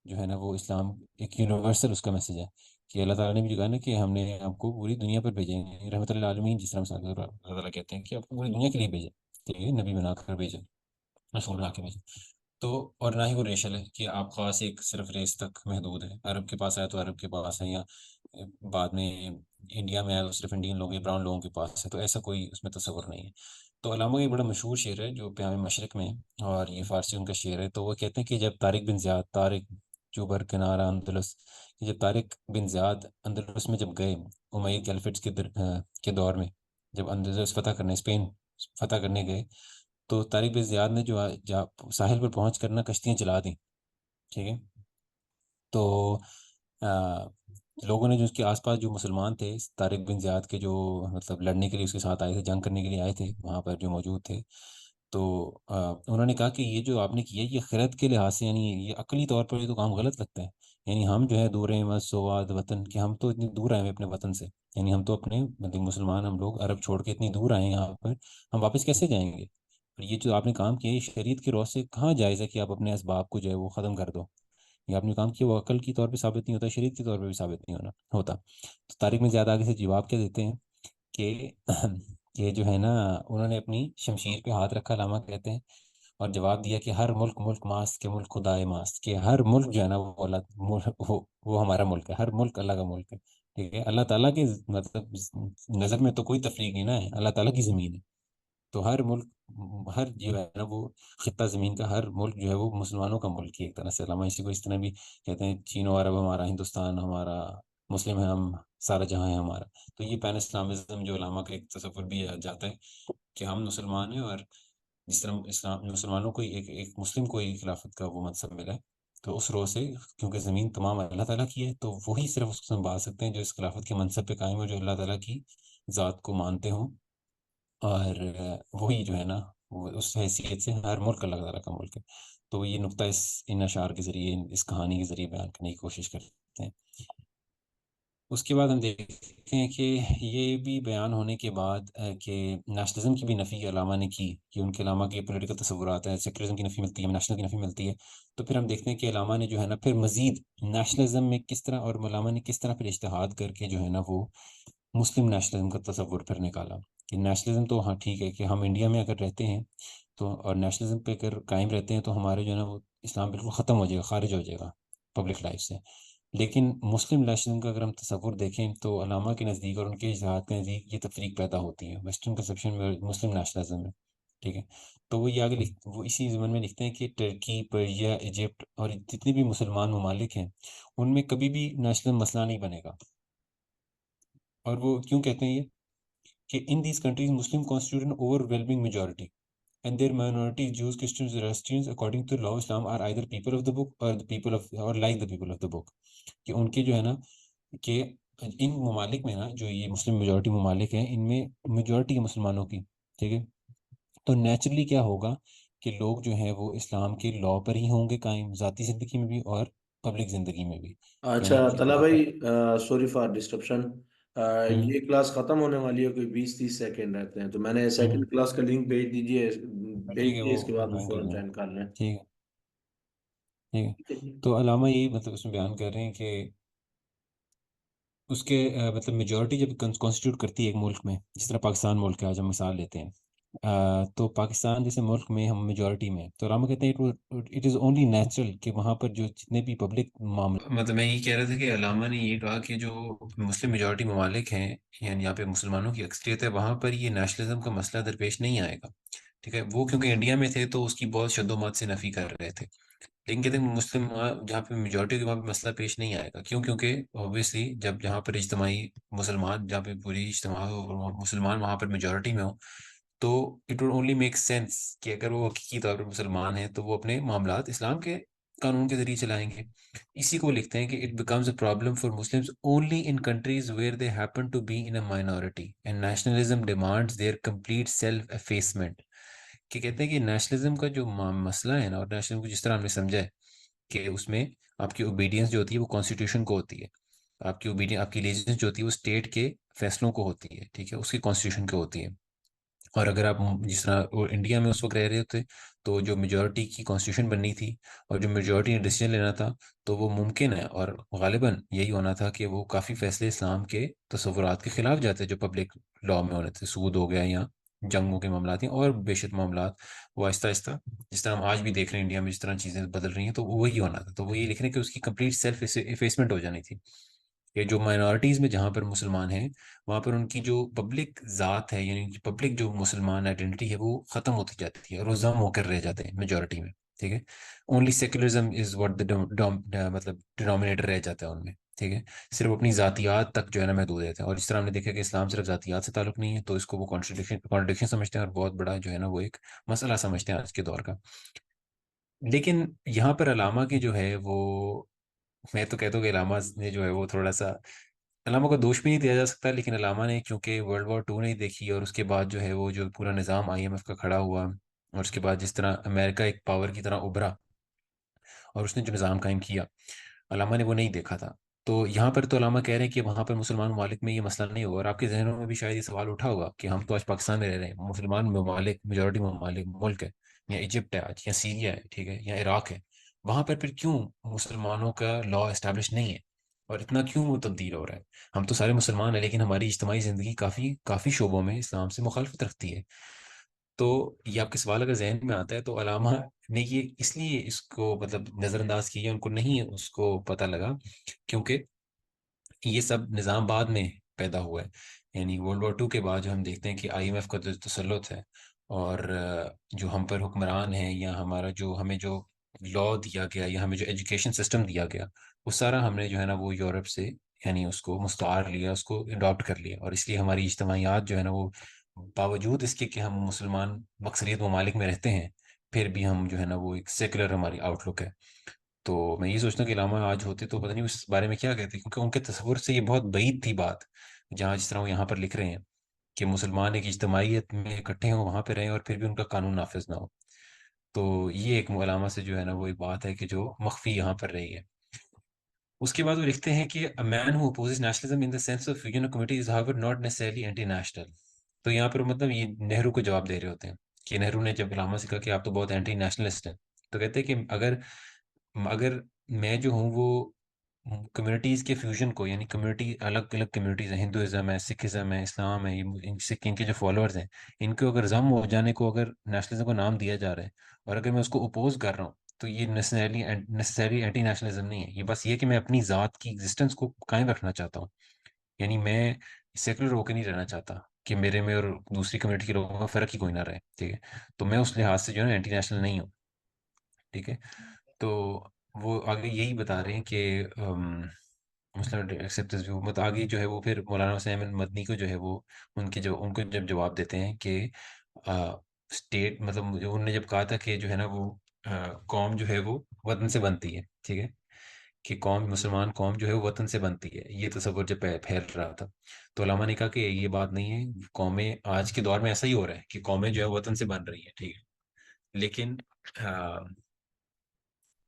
جو ہے نا وہ اسلام ایک یونیورسل اس کا میسج ہے. کہ اللہ تعالیٰ نے بھی جو کہا نا کہ ہم نے آپ کو پوری دنیا پر بھیجے ہیں رحمۃ اللہ عالمین، جس طرح اللہ تعالیٰ کہتے ہیں کہ آپ کو پوری دنیا کے لیے بھیجے، ٹھیک ہے، نبی بنا کر بھیجے، رسول بنا کے بھیجے. تو اور نہ ہی وہ ریشل ہے کہ آپ خاص ایک صرف ریس تک محدود ہے، عرب کے پاس آیا تو عرب کے پاس ہے، یا بعد میں انڈیا میں آیا تو صرف انڈین لوگ، براؤن لوگوں کے پاس ہے. تو ایسا کوئی اس میں تصور نہیں ہے. تو علامہ یہ بڑا مشہور شعر ہے جو پیام مشرق میں ہے، اور یہ فارسی ان کا شعر ہے. تو وہ کہتے ہیں کہ جب طارق بن زیاد، طارق جو برکنارہ اندلس، کہ جب طارق بن زیاد اندلس میں جب گئے امیہ کیلفٹس کے دور میں، جب اندلس فتح کرنے، اسپین فتح کرنے گئے، تو طارق بن زیاد نے جو ساحل پر پہنچ کر نا کشتیاں چلا دیں، ٹھیک ہے. تو لوگوں نے جو اس کے آس پاس جو مسلمان تھے طارق بن زیاد کے، جو مطلب لڑنے کے لیے اس کے ساتھ آئے تھے، جنگ کرنے کے لیے آئے تھے وہاں پر جو موجود تھے، تو انہوں نے کہا کہ یہ جو آپ نے کیا یہ خرد کے لحاظ سے، یعنی یہ عقلی طور پر یہ تو کام غلط لگتا ہے. یعنی ہم جو ہے دور ہیں مس سواد وطن، کہ ہم تو اتنی دور آئے ہیں اپنے وطن سے، یعنی ہم تو اپنے مطلب مسلمان، ہم لوگ عرب چھوڑ کے اتنی دور آئے ہیں یہاں پر، ہم واپس کیسے جائیں گے؟ اور یہ جو آپ نے کام کیا ہے، یہ شریعت کی روح سے کہاں جائز ہے کہ آپ اپنے اسباب کو جو ہے وہ ختم کر دو؟ یہ آپ نے کام کیا وہ عقل کی طور پہ ثابت نہیں ہوتا، شریعت کے طور پہ بھی ثابت نہیں ہوتا. تو تاریخ میں زیادہ آگے سے جواب کیا دیتے ہیں کہ یہ جو ہے نا انہوں نے اپنی شمشیر پہ ہاتھ رکھا، علامہ کہتے ہیں، اور جواب دیا کہ ہر ملک ماست کے ملک خدائے ماست، کہ ہر ملک جو ہے نا وہ وہ ہمارا ملک ہے، ہر ملک اللہ کا ملک ہے، ٹھیک ہے. اللہ تعالیٰ کے مطلب نظر میں تو کوئی تفریق نہیں نا ہے، اللہ تعالیٰ کی زمین ہے. تو ہر ملک، ہر جو ہے نا وہ خطہ زمین کا ہر ملک جو ہے وہ مسلمانوں کا ملک ہی ایک طرح سے. علامہ اسی کو اس طرح بھی کہتے ہیں، چین و عرب ہمارا، ہندوستان ہمارا، مسلم ہے ہم، سارا جہاں ہے ہمارا. تو یہ پین اسلامزم جو علامہ کا ایک تصور بھی جاتا ہے کہ ہم مسلمان ہیں، اور جس طرح اسلام مسلمانوں کو ایک مسلم کو ایک خلافت کا وہ منصب ملا ہے، تو اس روح سے کیونکہ زمین تمام اللہ تعالیٰ کی ہے، تو وہی صرف اس کو سنبھال سکتے ہیں جو اس خلافت کے منصب پہ قائم ہو، جو اللہ تعالیٰ کی ذات کو مانتے ہوں اور وہی جو ہے نا وہ اس حیثیت سے ہر ملک اللہ تعالیٰ کا ملک ہے. تو یہ نقطہ ان اشعار کے ذریعے، اس کہانی کے ذریعے بیان کرنے کی کوشش کرتے ہیں. اس کے بعد ہم دیکھتے ہیں کہ یہ بھی بیان ہونے کے بعد کہ نیشنلزم کی بھی نفی علامہ نے کی، کہ ان کے علامہ کے پولیٹیکل تصورات ہیں، سیکولرزم کی نفی ملتی ہے، نیشنل کی نفی ملتی ہے. تو پھر ہم دیکھتے ہیں کہ علامہ نے جو ہے نا پھر مزید نیشنلزم میں کس طرح، اور علامہ نے کس طرح پھر اجتہاد کر کے جو ہے نا وہ مسلم نیشنلزم کا تصور پھر نکالا. کہ نیشنلزم تو ہاں ٹھیک ہے کہ ہم انڈیا میں اگر رہتے ہیں تو، اور نیشنلزم پہ اگر قائم رہتے ہیں تو ہمارے جو ہے نا وہ اسلام بالکل ختم ہو جائے گا، خارج ہو جائے گا پبلک لائف سے. لیکن مسلم نیشنلزم کا اگر ہم تصور دیکھیں تو علامہ کے نزدیک اور ان کے اجتہاد کے نزدیک یہ تفریق پیدا ہوتی ہے ویسٹرن کنسیپشن میں مسلم نیشنلزم میں. ٹھیک ہے. تو وہ یہ آگے وہ اسی زمن میں لکھتے ہیں کہ ٹرکی، پرشیا، ایجپٹ اور جتنے بھی مسلمان ممالک ہیں ان میں کبھی بھی نیشنل مسئلہ نہیں بنے گا. اور وہ کیوں کہتے ہیں یہ کہ in these countries Muslim constitute an overwhelming majority and their minorities, Jews, Christians, Zoroastrians, according to law of Islam, are either people of the book or the people of, or like the people of the book. کہ ان کے جو ہے نا کہ ان ممالک میں نا جو یہ مسلم میجورٹی ممالک ہیں ان میں میجورٹی ہے مسلمانوں کی. ٹھیک ہے. تو نیچرلی کیا ہوگا کہ لوگ جو ہیں وہ اسلام کے لا پر ہی ہوں گے قائم، ذاتی زندگی میں بھی اور پبلک زندگی میں بھی.
اچھا
یعنی کہ
طلحہ
وہاں پر
بھائی، سوری فار ڈسٹرپشن.
ہوں
یہ کلاس ختم ہونے والی ہے، کوئی 20-30 سیکنڈ رہتے ہیں، تو میں نے
ہوں
سیکنڈ کلاس کا لنک بھیج دیجیے.
ٹھیک
بھیج
ہے،
دیے،
وہ
اس کے بعد وہ
جوائن کر
فوراً
دیں.
جوائن کر لیں.
ٹھیک ہے. ٹھیک ہے.
ٹھیک ہے جی.
تو علامہ یہی مطلب اس میں بیان کر رہے ہیں کہ اس کے مطلب میجورٹی جب کانسٹیٹیوٹ کرتی ہے ایک ملک میں، جس طرح پاکستان ملک ہے، آج ہم مثال لیتے ہیں، تو پاکستان جیسے ملک میں ہم میجورٹی میں، تو علامہ کہتے ہیں اٹ از اونلی نیچرل کہ وہاں پر جو جتنے بھی پبلک معاملات، مطلب میں یہ کہہ رہا تھا کہ علامہ نے یہ کہا کہ جو مسلم میجورٹی ممالک ہیں، یعنی یہاں پہ مسلمانوں کی اکثریت ہے، وہاں پر یہ نیشنلزم کا مسئلہ درپیش نہیں آئے گا. ٹھیک ہے. وہ کیونکہ انڈیا میں تھے تو اس کی بہت شد و مات سے نفی کر رہے تھے. لیکن کہتے ہیں مسلم جہاں پہ میجورٹی وہاں پہ مسئلہ پیش نہیں آئے گا. کیوں؟ کیونکہ اوبیسلی جب جہاں پر اجتماعی مسلمان، جہاں پہ پوری اجتماع مسلمان وہاں پر میجورٹی میں ہوں، تو it would only make sense کہ اگر وہ حقیقی طور پر مسلمان ہیں تو وہ اپنے معاملات اسلام کے قانون کے ذریعے چلائیں گے. اسی کو لکھتے ہیں کہ it becomes a problem for Muslims only in countries where they happen to be in a minority and nationalism demands their complete self effacement. کہ کہتے ہیں کہ نیشنلزم کا جو مسئلہ ہے نا، اور نیشنلزم کو جس طرح ہم نے سمجھا ہے کہ اس میں آپ کی اوبیڈینس جو ہوتی ہے وہ کانسٹیٹیوشن کو ہوتی ہے، آپ کی اوبیڈینس، آپ کی لیجنس جو ہوتی ہے وہ اسٹیٹ کے فیصلوں کو ہوتی ہے. ٹھیک ہے. اس کی کانسٹیٹیوشن کو ہوتی ہے. اور اگر آپ جس طرح انڈیا میں اس وقت رہ رہے تھے تو جو میجورٹی کی کانسٹیٹیوشن بننی تھی اور جو میجورٹی نے ڈیسیجن لینا تھا تو وہ ممکن ہے، اور غالباً یہی ہونا تھا کہ وہ کافی فیصلے اسلام کے تصورات کے خلاف جاتے جو پبلک لا میں ہونے تھے، سود ہو گیا یا جنگوں کے معاملات ہیں اور بے شت معاملات. وہ آہستہ آہستہ جس طرح ہم آج بھی دیکھ رہے ہیں انڈیا میں جس طرح چیزیں بدل رہی ہیں، تو وہی ہونا تھا. تو وہ یہ لکھ رہے ہیں کہ اس کی کمپلیٹ سیلف ایفیسمنٹ ہو جانی تھی. کہ جو مائنورٹیز میں جہاں پر مسلمان ہیں وہاں پر ان کی جو پبلک ذات ہے، یعنی پبلک جو مسلمان آئیڈینٹی ہے وہ ختم ہوتی جاتی ہے اور وہ ضم ہو کر رہ جاتے ہیں میجورٹی میں. ٹھیک ہے. اونلی سیکولرزم از واٹ مطلب ڈینومینیٹر رہ جاتا ہے ان میں. ٹھیک ہے. صرف اپنی ذاتیات تک جو ہے نا محدود رہتے ہیں. اور جس طرح ہم نے دیکھا کہ اسلام صرف ذاتیات سے تعلق نہیں ہے، تو اس کو وہ کانٹرڈکشن سمجھتے ہیں اور بہت بڑا جو ہے نا وہ ایک مسئلہ سمجھتے ہیں آج کے دور کا. لیکن یہاں پر علامہ کی جو ہے وہ، میں تو کہتا ہوں کہ علامہ نے جو ہے وہ تھوڑا سا، علامہ کو دوش بھی نہیں دیا جا سکتا، لیکن علامہ نے چونکہ ورلڈ وار 2 نہیں دیکھی اور اس کے بعد جو ہے وہ جو پورا نظام IMF کا کھڑا ہوا، اور اس کے بعد جس طرح امریکہ ایک پاور کی طرح ابھرا اور اس نے جو نظام قائم کیا، علامہ نے وہ نہیں دیکھا تھا. تو یہاں پر تو علامہ کہہ رہے ہیں کہ وہاں پر مسلمان ممالک میں یہ مسئلہ نہیں ہوگا. اور آپ کے ذہنوں میں بھی شاید یہ سوال اٹھا ہوگا کہ ہم تو آج پاکستان میں رہ رہے ہیں، مسلمان ممالک میجورٹی ممالک ملک ہے، یا ایجپٹ ہے آج، یا سیریا ہے، ٹھیک ہے، یا عراق ہے، وہاں پر پھر کیوں مسلمانوں کا لا اسٹیبلش نہیں ہے اور اتنا کیوں وہ تبدیل ہو رہا ہے؟ ہم تو سارے مسلمان ہیں لیکن ہماری اجتماعی زندگی کافی کافی شعبوں میں اسلام سے مخالفت رکھتی ہے. تو یہ آپ کے سوال اگر ذہن میں آتا ہے تو علامہ نے یہ اس لیے اس کو مطلب نظر انداز کیا، ان کو نہیں اس کو پتہ لگا کیونکہ یہ سب نظام بعد میں پیدا ہوا ہے. یعنی ورلڈ وار 2 کے بعد جو ہم دیکھتے ہیں کہ IMF کا جو تسلط ہے اور جو ہم پر حکمران ہیں، یا ہمارا جو ہمیں جو لا دیا گیا یا ہمیں جو ایجوکیشن سسٹم دیا گیا، وہ سارا ہم نے جو ہے نا وہ یورپ سے یعنی اس کو مستعار لیا، اس کو اڈاپٹ کر لیا. اور اس لیے ہماری اجتماعیات جو ہے نا وہ باوجود اس کے کہ ہم مسلمان اکثریت ممالک میں رہتے ہیں، پھر بھی ہم جو ہے نا وہ ایک سیکولر ہماری آؤٹ لک ہے. تو میں یہ سوچتا ہوں کہ علامہ آج ہوتے تو پتہ نہیں اس بارے میں کیا کہتے، کیونکہ ان کے تصور سے یہ بہت بعید تھی بات، جہاں جس طرح وہ یہاں پر لکھ رہے ہیں کہ مسلمان ایک اجتماعیت میں اکٹھے ہوں، وہاں پہ رہیں، اور پھر بھی ان کا قانون نافذ نہ ہو. تو یہ ایک علامہ سے جو ہے نا وہ ایک بات ہے کہ جو مخفی یہاں پر رہی ہے. اس کے بعد وہ لکھتے ہیں کہ a man who opposes nationalism in the sense of regional community is however not necessarily anti-national. تو یہاں پر مطلب یہ نہرو کو جواب دے رہے ہوتے ہیں کہ نہرو نے جب علامہ سے کہا کہ آپ تو بہت اینٹی نیشنلسٹ ہیں، تو کہتے ہیں کہ اگر میں جو ہوں وہ کمیونٹیز کے فیوژن کو، یعنی کمیونٹی الگ الگ کمیونٹیز ہیں، ہندوازم ہے، سکھزم ہے، اسلام ہے، ان کے جو فالوورز ہیں، ان کو اگر ضم ہو جانے کو اگر نیشنلزم کو نام دیا جا رہا ہے، اور اگر میں اس کو اپوز کر رہا ہوں، تو یہ نیسسریلی اینٹی نیشنلزم نہیں ہے. یہ بس یہ کہ میں اپنی ذات کی ایگزسٹنس کو قائم رکھنا چاہتا ہوں. یعنی میں سیکولر ہو کے نہیں رہنا چاہتا کہ میرے میں اور دوسری کمیونٹی کے لوگوں کا فرق ہی کوئی نہ رہے. ٹھیک ہے، تو میں اس لحاظ سے جو ہے نا اینٹی نیشنل نہیں ہوں. ٹھیک ہے، تو وہ آگے یہی بتا رہے ہیں کہ مسلم ایکسیپٹ دس ویو. مطلب آگے جو ہے وہ پھر مولانا حسین احمد مدنی کو جو ہے وہ ان کو جب جواب دیتے ہیں کہ اسٹیٹ، مطلب انہوں نے جب کہا تھا کہ جو ہے نا وہ قوم جو ہے وہ وطن سے بنتی ہے. ٹھیک ہے، کہ مسلمان قوم جو ہے وہ وطن سے بنتی ہے، یہ تصور جب پھیل رہا تھا، تو علامہ نے کہا کہ یہ بات نہیں ہے. قومیں آج کے دور میں ایسا ہی ہو رہا ہے کہ قومیں جو ہے وطن سے بن رہی ہیں. ٹھیک ہے، لیکن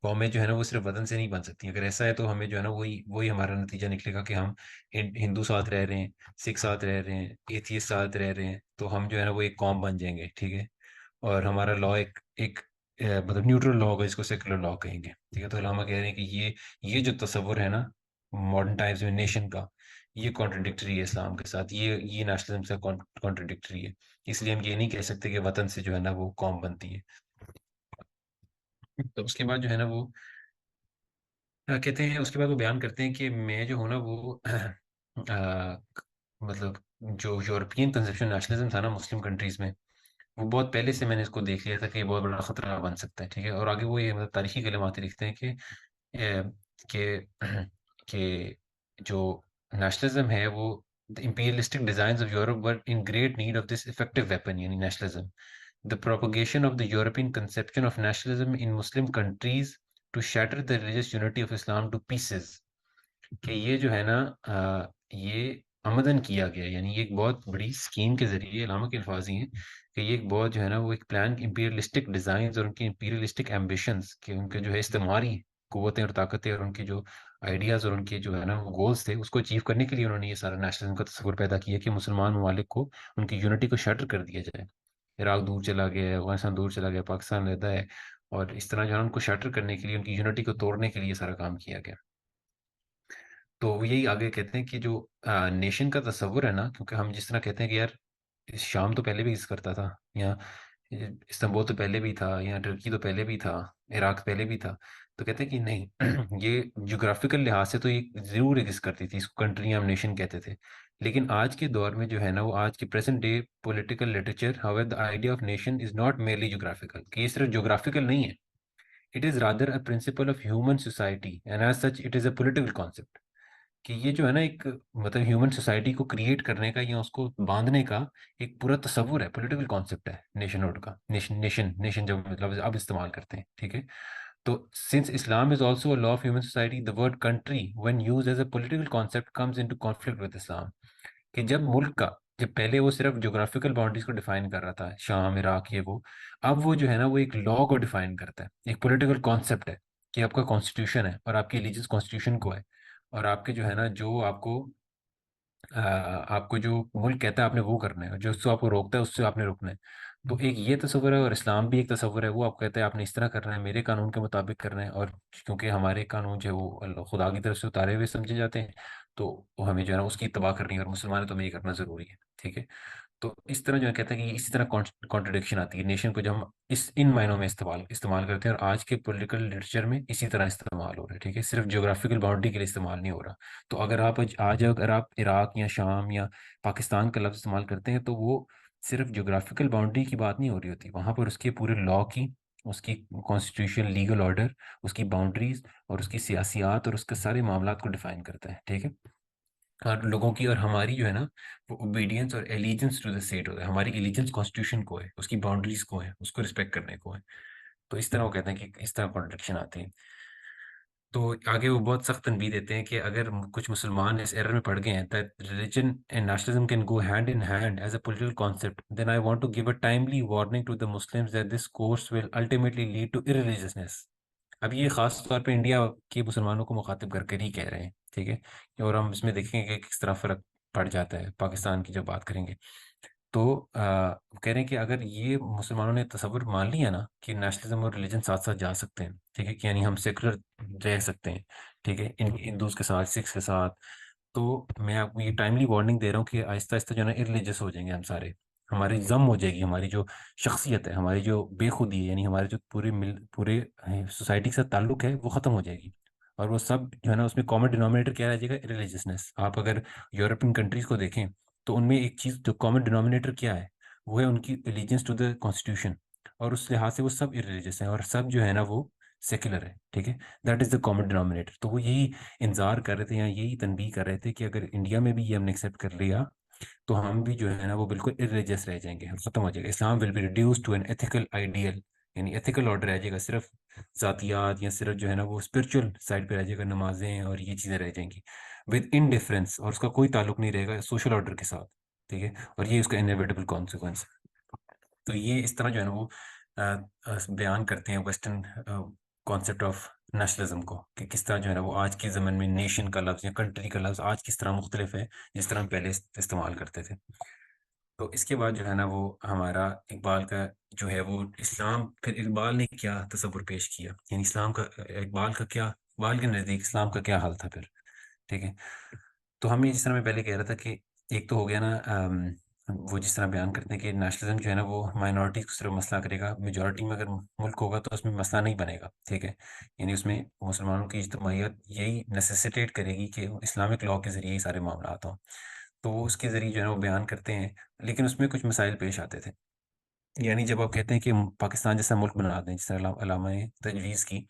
قومیں جو ہے نا وہ صرف وطن سے نہیں بن سکتی. اگر ایسا ہے تو ہمیں جو ہے نا وہی ہمارا نتیجہ نکلے گا کہ ہم ہندو ساتھ رہ رہے ہیں، سکھ ساتھ رہ رہے ہیں، ایتھیسٹ ساتھ رہ رہے ہیں، تو ہم جو ہے نا وہ ایک قوم بن جائیں گے. ٹھیک ہے، اور ہمارا لا ایک مطلب نیوٹرل لا ہوگا، جس کو سیکولر لا کہیں گے. ٹھیک ہے، تو علامہ کہہ رہے ہیں کہ یہ جو تصور ہے نا ماڈرن ٹائمز میں نیشن کا، یہ کانٹرڈکٹری ہے اسلام کے ساتھ، یہ نیشنلزم سے کانٹرڈکٹری ہے. اس لیے ہم یہ نہیں کہہ سکتے کہ وطن سے جو ہے نا وہ قوم بنتی ہے. تو اس کے بعد جو ہے نا وہ کہتے ہیں، اس کے بعد وہ بیان کرتے ہیں کہ میں جو ہوں نا وہ مطلب جو یورپین کنسپشن نیشنلزم تھا نا مسلم کنٹریز میں، وہ بہت پہلے سے میں نے اس کو دیکھ لیا تھا کہ یہ بہت بڑا خطرہ بن سکتا ہے. ٹھیک ہے، اور آگے وہ یہ مطلب تاریخی کلمات لکھتے ہیں اہ، کہ کہ جو نیشنلزم ہے وہ the imperialistic designs of Europe were in great need of this effective weapon, یعنی nationalism. The propagation of the European conception of nationalism in Muslim countries to shatter the religious unity of Islam to pieces. کہ یہ جو ہے نا یہ آمدن کیا گیا، یعنی یہ ایک بہت بڑی اسکیم کے ذریعے، علامہ کے الفاظ ہی ہیں کہ یہ ایک بہت جو ہے نا وہ ایک پلان، امپیریلسٹک ڈیزائنز اور ان کی امپیریلسٹک ایمبیشنز، کہ ان کے جو ہے استعماری قوتیں اور طاقتیں اور ان کی جو آئیڈیاز اور ان کے جو ہے نا وہ گولز تھے، اس کو اچیو کرنے کے لیے انہوں نے یہ سارا نیشنلزم کا تصور پیدا کیا کہ مسلمان ممالک کو ان کی یونٹی کو شٹر کر دیا جائے. عراق دور چلا گیا ہے، افغانستان دور چلا گیا، پاکستان رہتا ہے، اور اس طرح جو ہے ان کو شٹر کرنے کے لیے، ان کی یونٹی کو توڑنے کے لیے سارا کام کیا گیا. تو وہ یہی آگے کہتے ہیں کہ جو نیشن کا تصور ہے نا، کیونکہ ہم جس طرح کہتے ہیں کہ یار شام تو پہلے بھی اس کرتا تھا، یا استنبول تو پہلے بھی تھا، یا ٹرکی تو پہلے بھی تھا، عراق پہلے بھی تھا، تو کہتے ہیں کہ نہیں یہ جغرافیکل لحاظ سے تو یہ ضرور ایگزسٹ کرتی تھی، اس کو کنٹری ہم نیشن کہتے تھے. لیکن آج کے دور میں جو ہے نا وہ آج کے present day political literature, however the idea of nation is not merely geographical، کہ یہ صرف جغرافیکل نہیں ہے. It is rather a principle of human society and as such it is a political concept. کہ یہ جو ہے نا ایک مطلب ہیومن سوسائٹی کو کریٹ کرنے کا یا اس کو باندھنے کا ایک پورا تصور ہے، پولیٹیکل کانسیپٹ ہے نیشن ہوڈ کا. نیشن جب مطلب اب استعمال کرتے ہیں. ٹھیک ہے، تو since Islam is also a law of human society, the word country when used as a political concept comes into conflict with Islam. کہ جب پہلے وہ صرف جغرافیکل باؤنڈریز کو ڈیفائن کر رہا تھا، شام، عراق، یہ وہ، اب وہ جو ہے نا وہ ایک لا کو ڈیفائن کرتا ہے، ایک پولیٹیکل کانسیپٹ ہے کہ آپ کا کانسٹیٹیوشن ہے اور آپ کی ایلیجنس کانسٹیٹیوشن کو ہے، اور آپ کے جو ہے نا جو آپ کو جو ملک کہتا ہے آپ نے وہ کرنا ہے، اور جو اس سے آپ کو روکتا ہے اس سے آپ نے رکنا ہے. تو ایک یہ تصور ہے، اور اسلام بھی ایک تصور ہے. وہ آپ کہتے ہیں آپ نے اس طرح کرنا ہے، میرے قانون کے مطابق کرنا ہے، اور کیونکہ ہمارے قانون جو ہے وہ خدا کی طرف سے اتارے ہوئے سمجھے جاتے ہیں، تو وہ ہمیں جو ہے نا اس کی اتباع کرنی ہے، اور مسلمان تو ہمیں یہ کرنا ضروری ہے. ٹھیک ہے، تو اس طرح جو ہے کہتے ہیں کہ اسی طرح کانٹرڈکشن آتی ہے نیشن کو، جب ہم ان معنوں میں استعمال کرتے ہیں، اور آج کے پولیٹیکل لٹریچر میں اسی طرح استعمال ہو رہا ہے. ٹھیک ہے، صرف جغرافیکل باؤنڈری کے لیے استعمال نہیں ہو رہا. تو اگر آپ عراق یا شام یا پاکستان کا لفظ استعمال کرتے ہیں، تو وہ صرف جغرافیکل باؤنڈری کی بات نہیں ہو رہی ہوتی، وہاں پر اس کے پورے لا کی، اس کی کانسٹیٹیوشن، لیگل آرڈر، اس کی باؤنڈریز اور اس کی سیاسیات اور اس کے سارے معاملات کو ڈیفائن کرتا ہے. ٹھیک ہے، اور لوگوں کی اور ہماری جو ہے نا وہ اوبیڈینس اور ایلیجنس ٹو دا اسٹیٹ ہوتا ہے. ہماری ایلیجنس کانسٹیٹیوشن کو ہے، اس کی باؤنڈریز کو ہے، اس کو رسپیکٹ کرنے کو ہے. تو اس طرح وہ کہتے ہیں کہ اس طرح کانٹرڈکشن آتی ہے. تو آگے وہ بہت سخت تنبیہ دیتے ہیں کہ اگر کچھ مسلمان اس ایرر میں پڑ گئے ہیں that religion and nationalism can go hand in hand as a political concept, then I want to give a timely warning to the Muslims that this course will ultimately lead to irreligiousness. اب یہ خاص طور پہ انڈیا کے مسلمانوں کو مخاطب کر کر ہی کہہ رہے ہیں، ٹھیک ہے، اور ہم اس میں دیکھیں گے کہ کس طرح فرق پڑ جاتا ہے پاکستان کی جب بات کریں گے. تو کہہ رہے ہیں کہ اگر یہ مسلمانوں نے تصور مان لیا نا کہ نیشنلزم اور ریلیجن ساتھ ساتھ جا سکتے ہیں، ٹھیک ہے، کہ یعنی ہم سیکولر رہ سکتے ہیں، ٹھیک ہے، ہندوز کے ساتھ، سکھ کے ساتھ، تو میں آپ کو یہ ٹائملی وارننگ دے رہا ہوں کہ آہستہ آہستہ جو ہے نا ارریلیجس ہو جائیں گے ہم سارے. ہماری ضم ہو جائے گی، ہماری جو شخصیت ہے، ہماری جو بے خودی ہے، یعنی ہمارے جو پورے سوسائٹی کے ساتھ تعلق ہے، وہ ختم ہو جائے گی. اور وہ سب جو ہے نا اس میں کامن ڈینومینیٹر کیا رہ جائے گا؟ ارریلیجسنس. آپ اگر یورپین کنٹریز کو دیکھیں تو ان میں ایک چیز جو کامن ڈینومینیٹر کیا ہے، وہ ہے ان کی الیجنس ٹو دا کانسٹیٹیوشن، اور اس لحاظ سے وہ سب ارریلیجس ہیں اور سب جو ہے نا وہ سیکولر ہے، ٹھیک ہے. That is the common denominator. تو وہ یہی انذار کر رہے تھے یا یہی تنبیہ کر رہے تھے کہ اگر انڈیا میں بھی یہ ہم نے ایکسیپٹ کر لیا تو ہم بھی جو ہے نا وہ بالکل ارریلیجس رہ جائیں گے، ختم ہو جائے گا. Islam will be reduced to an ethical ideal, یعنی ایتھیکل آرڈر رہ جائے گا، صرف ذاتیات یا صرف جو ہے نا وہ اسپرچل سائڈ پہ رہ جائے گا، نمازیں اور یہ چیزیں رہ جائیں گی ود انڈیفرنس، اور اس کا کوئی تعلق نہیں رہے گا سوشل آرڈر کے ساتھ، ٹھیک ہے. اور یہ اس کا انیویٹیبل کانسیکوینس ہے. تو یہ اس طرح جو ہے نا وہ بیان کرتے ہیں ویسٹرن کانسیپٹ آف نیشنلزم کو، کہ کس طرح جو ہے نا وہ آج کے زمن میں نیشن کا لفظ یا کنٹری کا لفظ آج کس طرح مختلف ہے جس طرح ہم پہلے استعمال کرتے تھے. تو اس کے بعد جو ہے نا وہ ہمارا اقبال کا جو ہے وہ اسلام، پھر اقبال نے کیا تصور پیش کیا، یعنی اسلام کا، اقبال کے نزدیک اسلام کا کیا حال تھا پھر، ٹھیک ہے. تو ہم یہ جس طرح میں پہلے کہہ رہا تھا کہ ایک تو ہو گیا نا وہ جس طرح بیان کرتے ہیں کہ نیشنلزم جو ہے نا وہ مائنورٹی کو صرف مسئلہ کرے گا، میجورٹی میں اگر ملک ہوگا تو اس میں مسئلہ نہیں بنے گا، ٹھیک ہے. یعنی اس میں مسلمانوں کی اجتماعیت یہی نیسیسیٹیٹ کرے گی کہ اسلامک لاء کے ذریعے ہی سارے معاملات ہوں. تو وہ اس کے ذریعے جو ہے نا وہ بیان کرتے ہیں، لیکن اس میں کچھ مسائل پیش آتے تھے. یعنی جب آپ کہتے ہیں کہ پاکستان جیسا ملک بنا دیں جس طرح علامہ نے تجویز کی،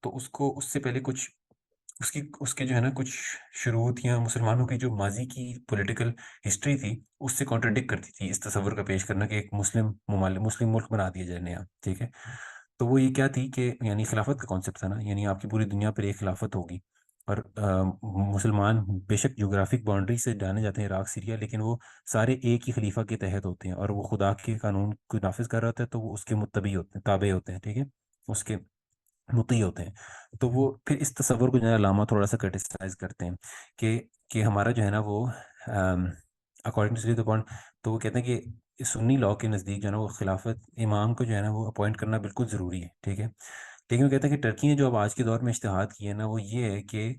تو اس سے پہلے کچھ اس کے جو ہے نا کچھ شروط یا مسلمانوں کی جو ماضی کی پولیٹیکل ہسٹری تھی اس سے کانٹرڈکٹ کرتی تھی اس تصور کا پیش کرنا کہ ایک مسلم ملک بنا دیا جائے نیا، ٹھیک ہے. تو وہ یہ کیا تھی کہ یعنی خلافت کا کانسیپٹ تھا نا، یعنی آپ کی پوری دنیا پر ایک خلافت ہوگی، اور مسلمان بے شک جغرافک باؤنڈری سے جانے جاتے ہیں عراق سیریا، لیکن وہ سارے ایک ہی خلیفہ کے تحت ہوتے ہیں، اور وہ خدا کے قانون کو نافذ کر رہا ہوتا ہے تو وہ اس کے متبع ہوتے ہیں، تابع ہوتے ہیں، ٹھیک ہے، اس کے مطیع ہوتے ہیں. تو وہ پھر اس تصور کو جو ہے علامہ تھوڑا سا کرٹیسائز کرتے ہیں کہ ہمارا جو ہے نا وہ اکارڈنگ ٹو دی پوائنٹ، تو وہ کہتے ہیں کہ سنی لاء کے نزدیک جو ہے نا وہ خلافت امام کو جو ہے نا وہ اپوائنٹ کرنا بالکل ضروری ہے، ٹھیک ہے. لیکن وہ کہتے ہیں کہ ٹرکی نے جو اب آج کے دور میں اجتہاد کیا ہے نا وہ یہ ہے کہ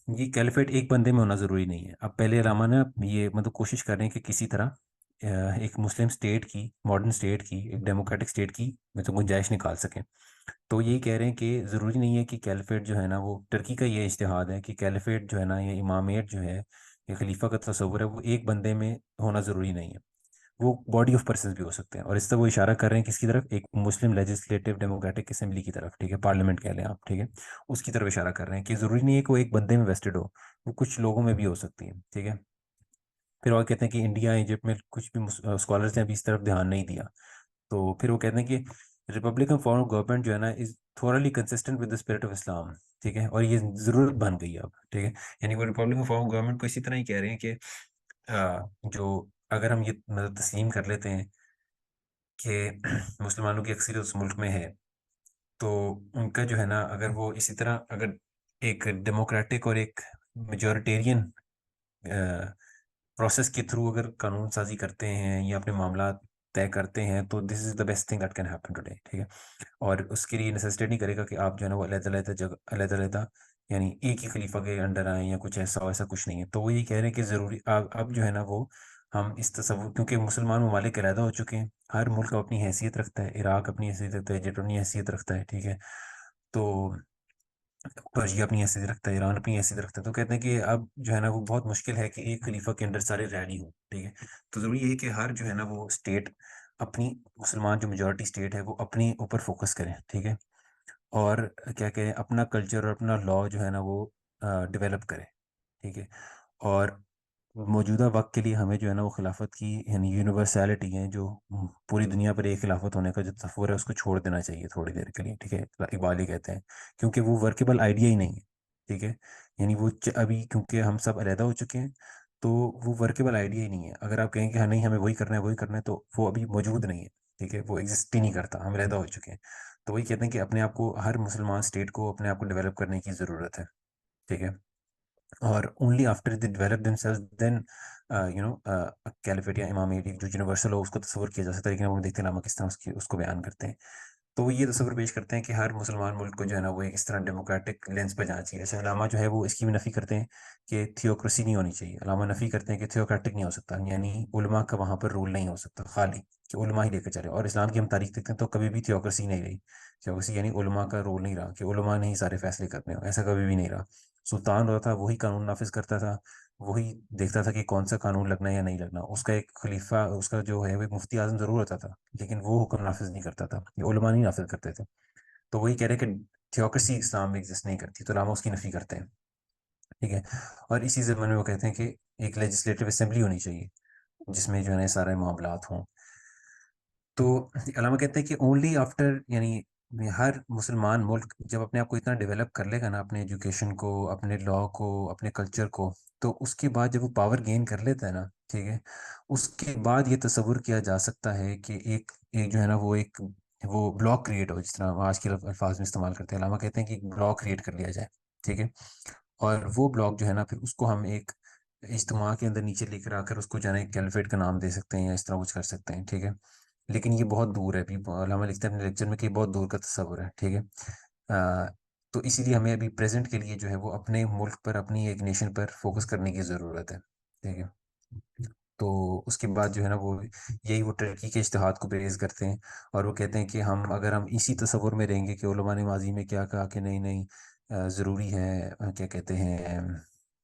یہ کیلیفیٹ ایک بندے میں ہونا ضروری نہیں ہے. اب پہلے علامہ نے یہ مطلب کوشش کر رہے ہیں کہ کسی طرح ایک مسلم اسٹیٹ کی، ماڈرن اسٹیٹ کی، ایک ڈیموکریٹک اسٹیٹ کی مطلب گنجائش نکال سکیں. تو یہی کہہ رہے ہیں کہ ضروری نہیں ہے کہ کیلیفیٹ جو ہے نا وہ ٹرکی کا یہ اجتہاد ہے کہ کیلیفیٹ جو ہے نا یہ امامیت جو ہے یہ خلیفہ کا تصور ہے وہ ایک بندے میں ہونا ضروری نہیں ہے، وہ باڈی آف پرسنز بھی ہو سکتے ہیں. اور اس طرح وہ اشارہ کر رہے ہیں کس کی طرف؟ ایک مسلم لیجسلیٹو ڈیموکریٹک اسمبلی کی طرف، ٹھیک ہے، پارلیمنٹ کہہ لیں آپ، ٹھیک ہے، اس کی طرف اشارہ کر رہے ہیں کہ ضروری نہیں ہے کہ وہ ایک بندے میں ویسٹڈ ہو، وہ کچھ لوگوں میں بھی ہو سکتی ہے، ٹھیک ہے. پھر وہ کہتے ہیں کہ انڈیا ایجپٹ میں کچھ بھی اسکالرس نے ابھی اس طرف دھیان نہیں دیا. تو پھر وہ کہتے ہیں کہ ریپبلکن فارم آف گورنمنٹ جو ہے نا is thoroughly consistent with the spirit of Islam, ٹھیک ہے، اور یہ ضرورت بن گئی ہے اب، ٹھیک ہے. یعنی وہ ریپبلکن فارم آف گورنمنٹ کو اسی طرح ہی کہہ رہے ہیں کہ جو اگر ہم یہ مطلب تسلیم کر لیتے ہیں کہ مسلمانوں کی اکثریت اس ملک میں ہے تو ان کا جو ہے نا اگر وہ اسی طرح اگر ایک ڈیموکریٹک اور ایک میجورٹیرین پروسیس کے تھرو اگر قانون سازی کرتے ہیں یا اپنے معاملات طے کرتے ہیں تو this is the best thing that can happen today, ٹھیک ہے. اور اس کے لیے نیسیسٹیٹ نہیں کرے گا کہ آپ جو ہے نا وہ علیحدہ جگہ علیحدہ یعنی ایک ہی خلیفہ کے انڈر آئیں یا کچھ ایسا کچھ نہیں ہے. تو وہ یہ کہہ رہے ہیں کہ ضروری اب جو ہے نا وہ ہم اس تصور، کیونکہ مسلمان ممالک علیحدہ ہو چکے ہیں، ہر ملک اپنی حیثیت رکھتا ہے، عراق اپنی حیثیت رکھتا ہے، ایجپٹ اپنی حیثیت رکھتا ہے، ٹھیک ہے، تو پرشیا اپنی حیثیت رکھتا ہے، ایران اپنی حیثیت رکھتا ہے. تو کہتے ہیں کہ اب جو ہے نا وہ بہت مشکل ہے کہ ایک خلیفہ کے انڈر سارے ریڈی ہوں، ٹھیک ہے. تو ضروری یہ ہے کہ ہر جو ہے نا وہ اسٹیٹ اپنی، مسلمان جو میجورٹی اسٹیٹ ہے وہ اپنی اوپر فوکس کریں، ٹھیک ہے، اور کیا کہیں اپنا کلچر اور اپنا لاء جو ہے نا وہ ڈیولپ کرے، ٹھیک ہے. اور موجودہ وقت کے لیے ہمیں جو ہے نا وہ خلافت کی یعنی یونیورسلٹی ہے جو پوری دنیا پر ایک خلافت ہونے کا جو تصور ہے اس کو چھوڑ دینا چاہیے تھوڑی دیر کے لیے، ٹھیک ہے، اقبال ہی کہتے ہیں، کیونکہ وہ ورکیبل آئیڈیا ہی نہیں ہے، ٹھیک ہے، یعنی وہ ابھی کیونکہ ہم سب علیحدہ ہو چکے ہیں تو وہ ورکیبل آئیڈیا ہی نہیں ہے، اگر آپ کہیں کہ ہاں نہیں ہمیں وہی کرنا ہے وہی کرنا ہے تو وہ ابھی موجود نہیں ہے، ٹھیک ہے، وہ ایگزسٹ ہی نہیں کرتا، ہم علیحدہ ہو چکے ہیں، تو وہی کہتے ہیں کہ اپنے آپ کو ہر مسلمان اسٹیٹ کو اپنے آپ کو ڈیولپ کرنے کی ضرورت ہے، ٹھیک ہے، اور only after they develop themselves then caliphate یا امامیہ جو یونیورسل ہو اس کو تصور کیا جا سکتا ہے، لیکن ہم دیکھتے ہیں علامہ کس طرح اس کو بیان کرتے ہیں، تو وہ یہ تصور پیش کرتے ہیں کہ ہر مسلمان ملک کو جو ہے نا وہ ایک اس طرح ڈیموکریٹک لینس پہ جانا چاہیے، جیسے علامہ جو ہے وہ اس کی بھی نفی کرتے ہیں کہ تھیوکریسی نہیں ہونی چاہیے، علامہ نفی کرتے ہیں کہ تھیوکریٹک نہیں ہو سکتا، یعنی علماء کا وہاں پر رول نہیں ہو سکتا خالی کہ علماء ہی لے کر چلے، اور اسلام کی ہم تاریخ دیکھتے ہیں تو کبھی بھی تھیوکریسی نہیں رہی، تھیوکریسی یعنی علماء کا رول نہیں رہا کہ علماء نے ہی سارے فیصلے کرنے ہو، ایسا کبھی بھی نہیں رہا، سلطان ہوتا تھا وہی قانون نافذ کرتا تھا، وہی دیکھتا تھا کہ کون سا قانون لگنا ہے یا نہیں لگنا، اس کا ایک خلیفہ اس کا جو ہے وہ ایک مفتی اعظم ضرور ہوتا تھا لیکن وہ حکم نافذ نہیں کرتا تھا، یہ علماء نہیں نافذ کرتے تھے، تو وہی کہہ رہے کہ تھیوکریسی اسلام میں ایگزسٹ نہیں کرتی، تو علامہ اس کی نفی کرتے ہیں، ٹھیک ہے، اور اسی زمانے میں وہ کہتے ہیں کہ ایک لیجسلیٹو اسمبلی ہونی چاہیے جس میں جو ہے نا سارے معاملات ہوں، تو علامہ کہتے ہیں کہ اونلی آفٹر یعنی ہر مسلمان ملک جب اپنے آپ کو اتنا ڈیولپ کر لے گا نا، اپنے ایجوکیشن کو، اپنے لا کو، اپنے کلچر کو، تو اس کے بعد جب وہ پاور گین کر لیتا ہے نا، ٹھیک ہے، اس کے بعد یہ تصور کیا جا سکتا ہے کہ ایک جو ہے نا وہ بلاک کریٹ ہو، جس طرح ہم آج کے الفاظ میں استعمال کرتے ہیں، علامہ کہتے ہیں کہ ایک بلاک کریٹ کر لیا جائے، ٹھیک ہے، اور وہ بلاک جو ہے نا پھر اس کو ہم ایک اجتماع کے اندر نیچے لے کر آ کر اس کو جو ہے نا ایک کیلیفیٹ کا نام دے سکتے ہیں یا اس طرح کچھ کر سکتے ہیں، ٹھیک ہے، لیکن یہ بہت دور ہے، ابھی علامہ لکھتے ہیں اپنے لیکچر میں کہ یہ بہت دور کا تصور ہے، ٹھیک ہے، تو اسی لیے ہمیں ابھی پریزنٹ کے لیے جو ہے وہ اپنے ملک پر، اپنی ایک نیشن پر فوکس کرنے کی ضرورت ہے، ٹھیک ہے، تو اس کے بعد جو ہے نا وہ ترقی کے اجتہاد کو بیز کرتے ہیں، اور وہ کہتے ہیں کہ اگر ہم اسی تصور میں رہیں گے کہ علماء نے ماضی میں کیا کہا کہ نہیں نہیں ضروری ہے، کیا کہتے ہیں،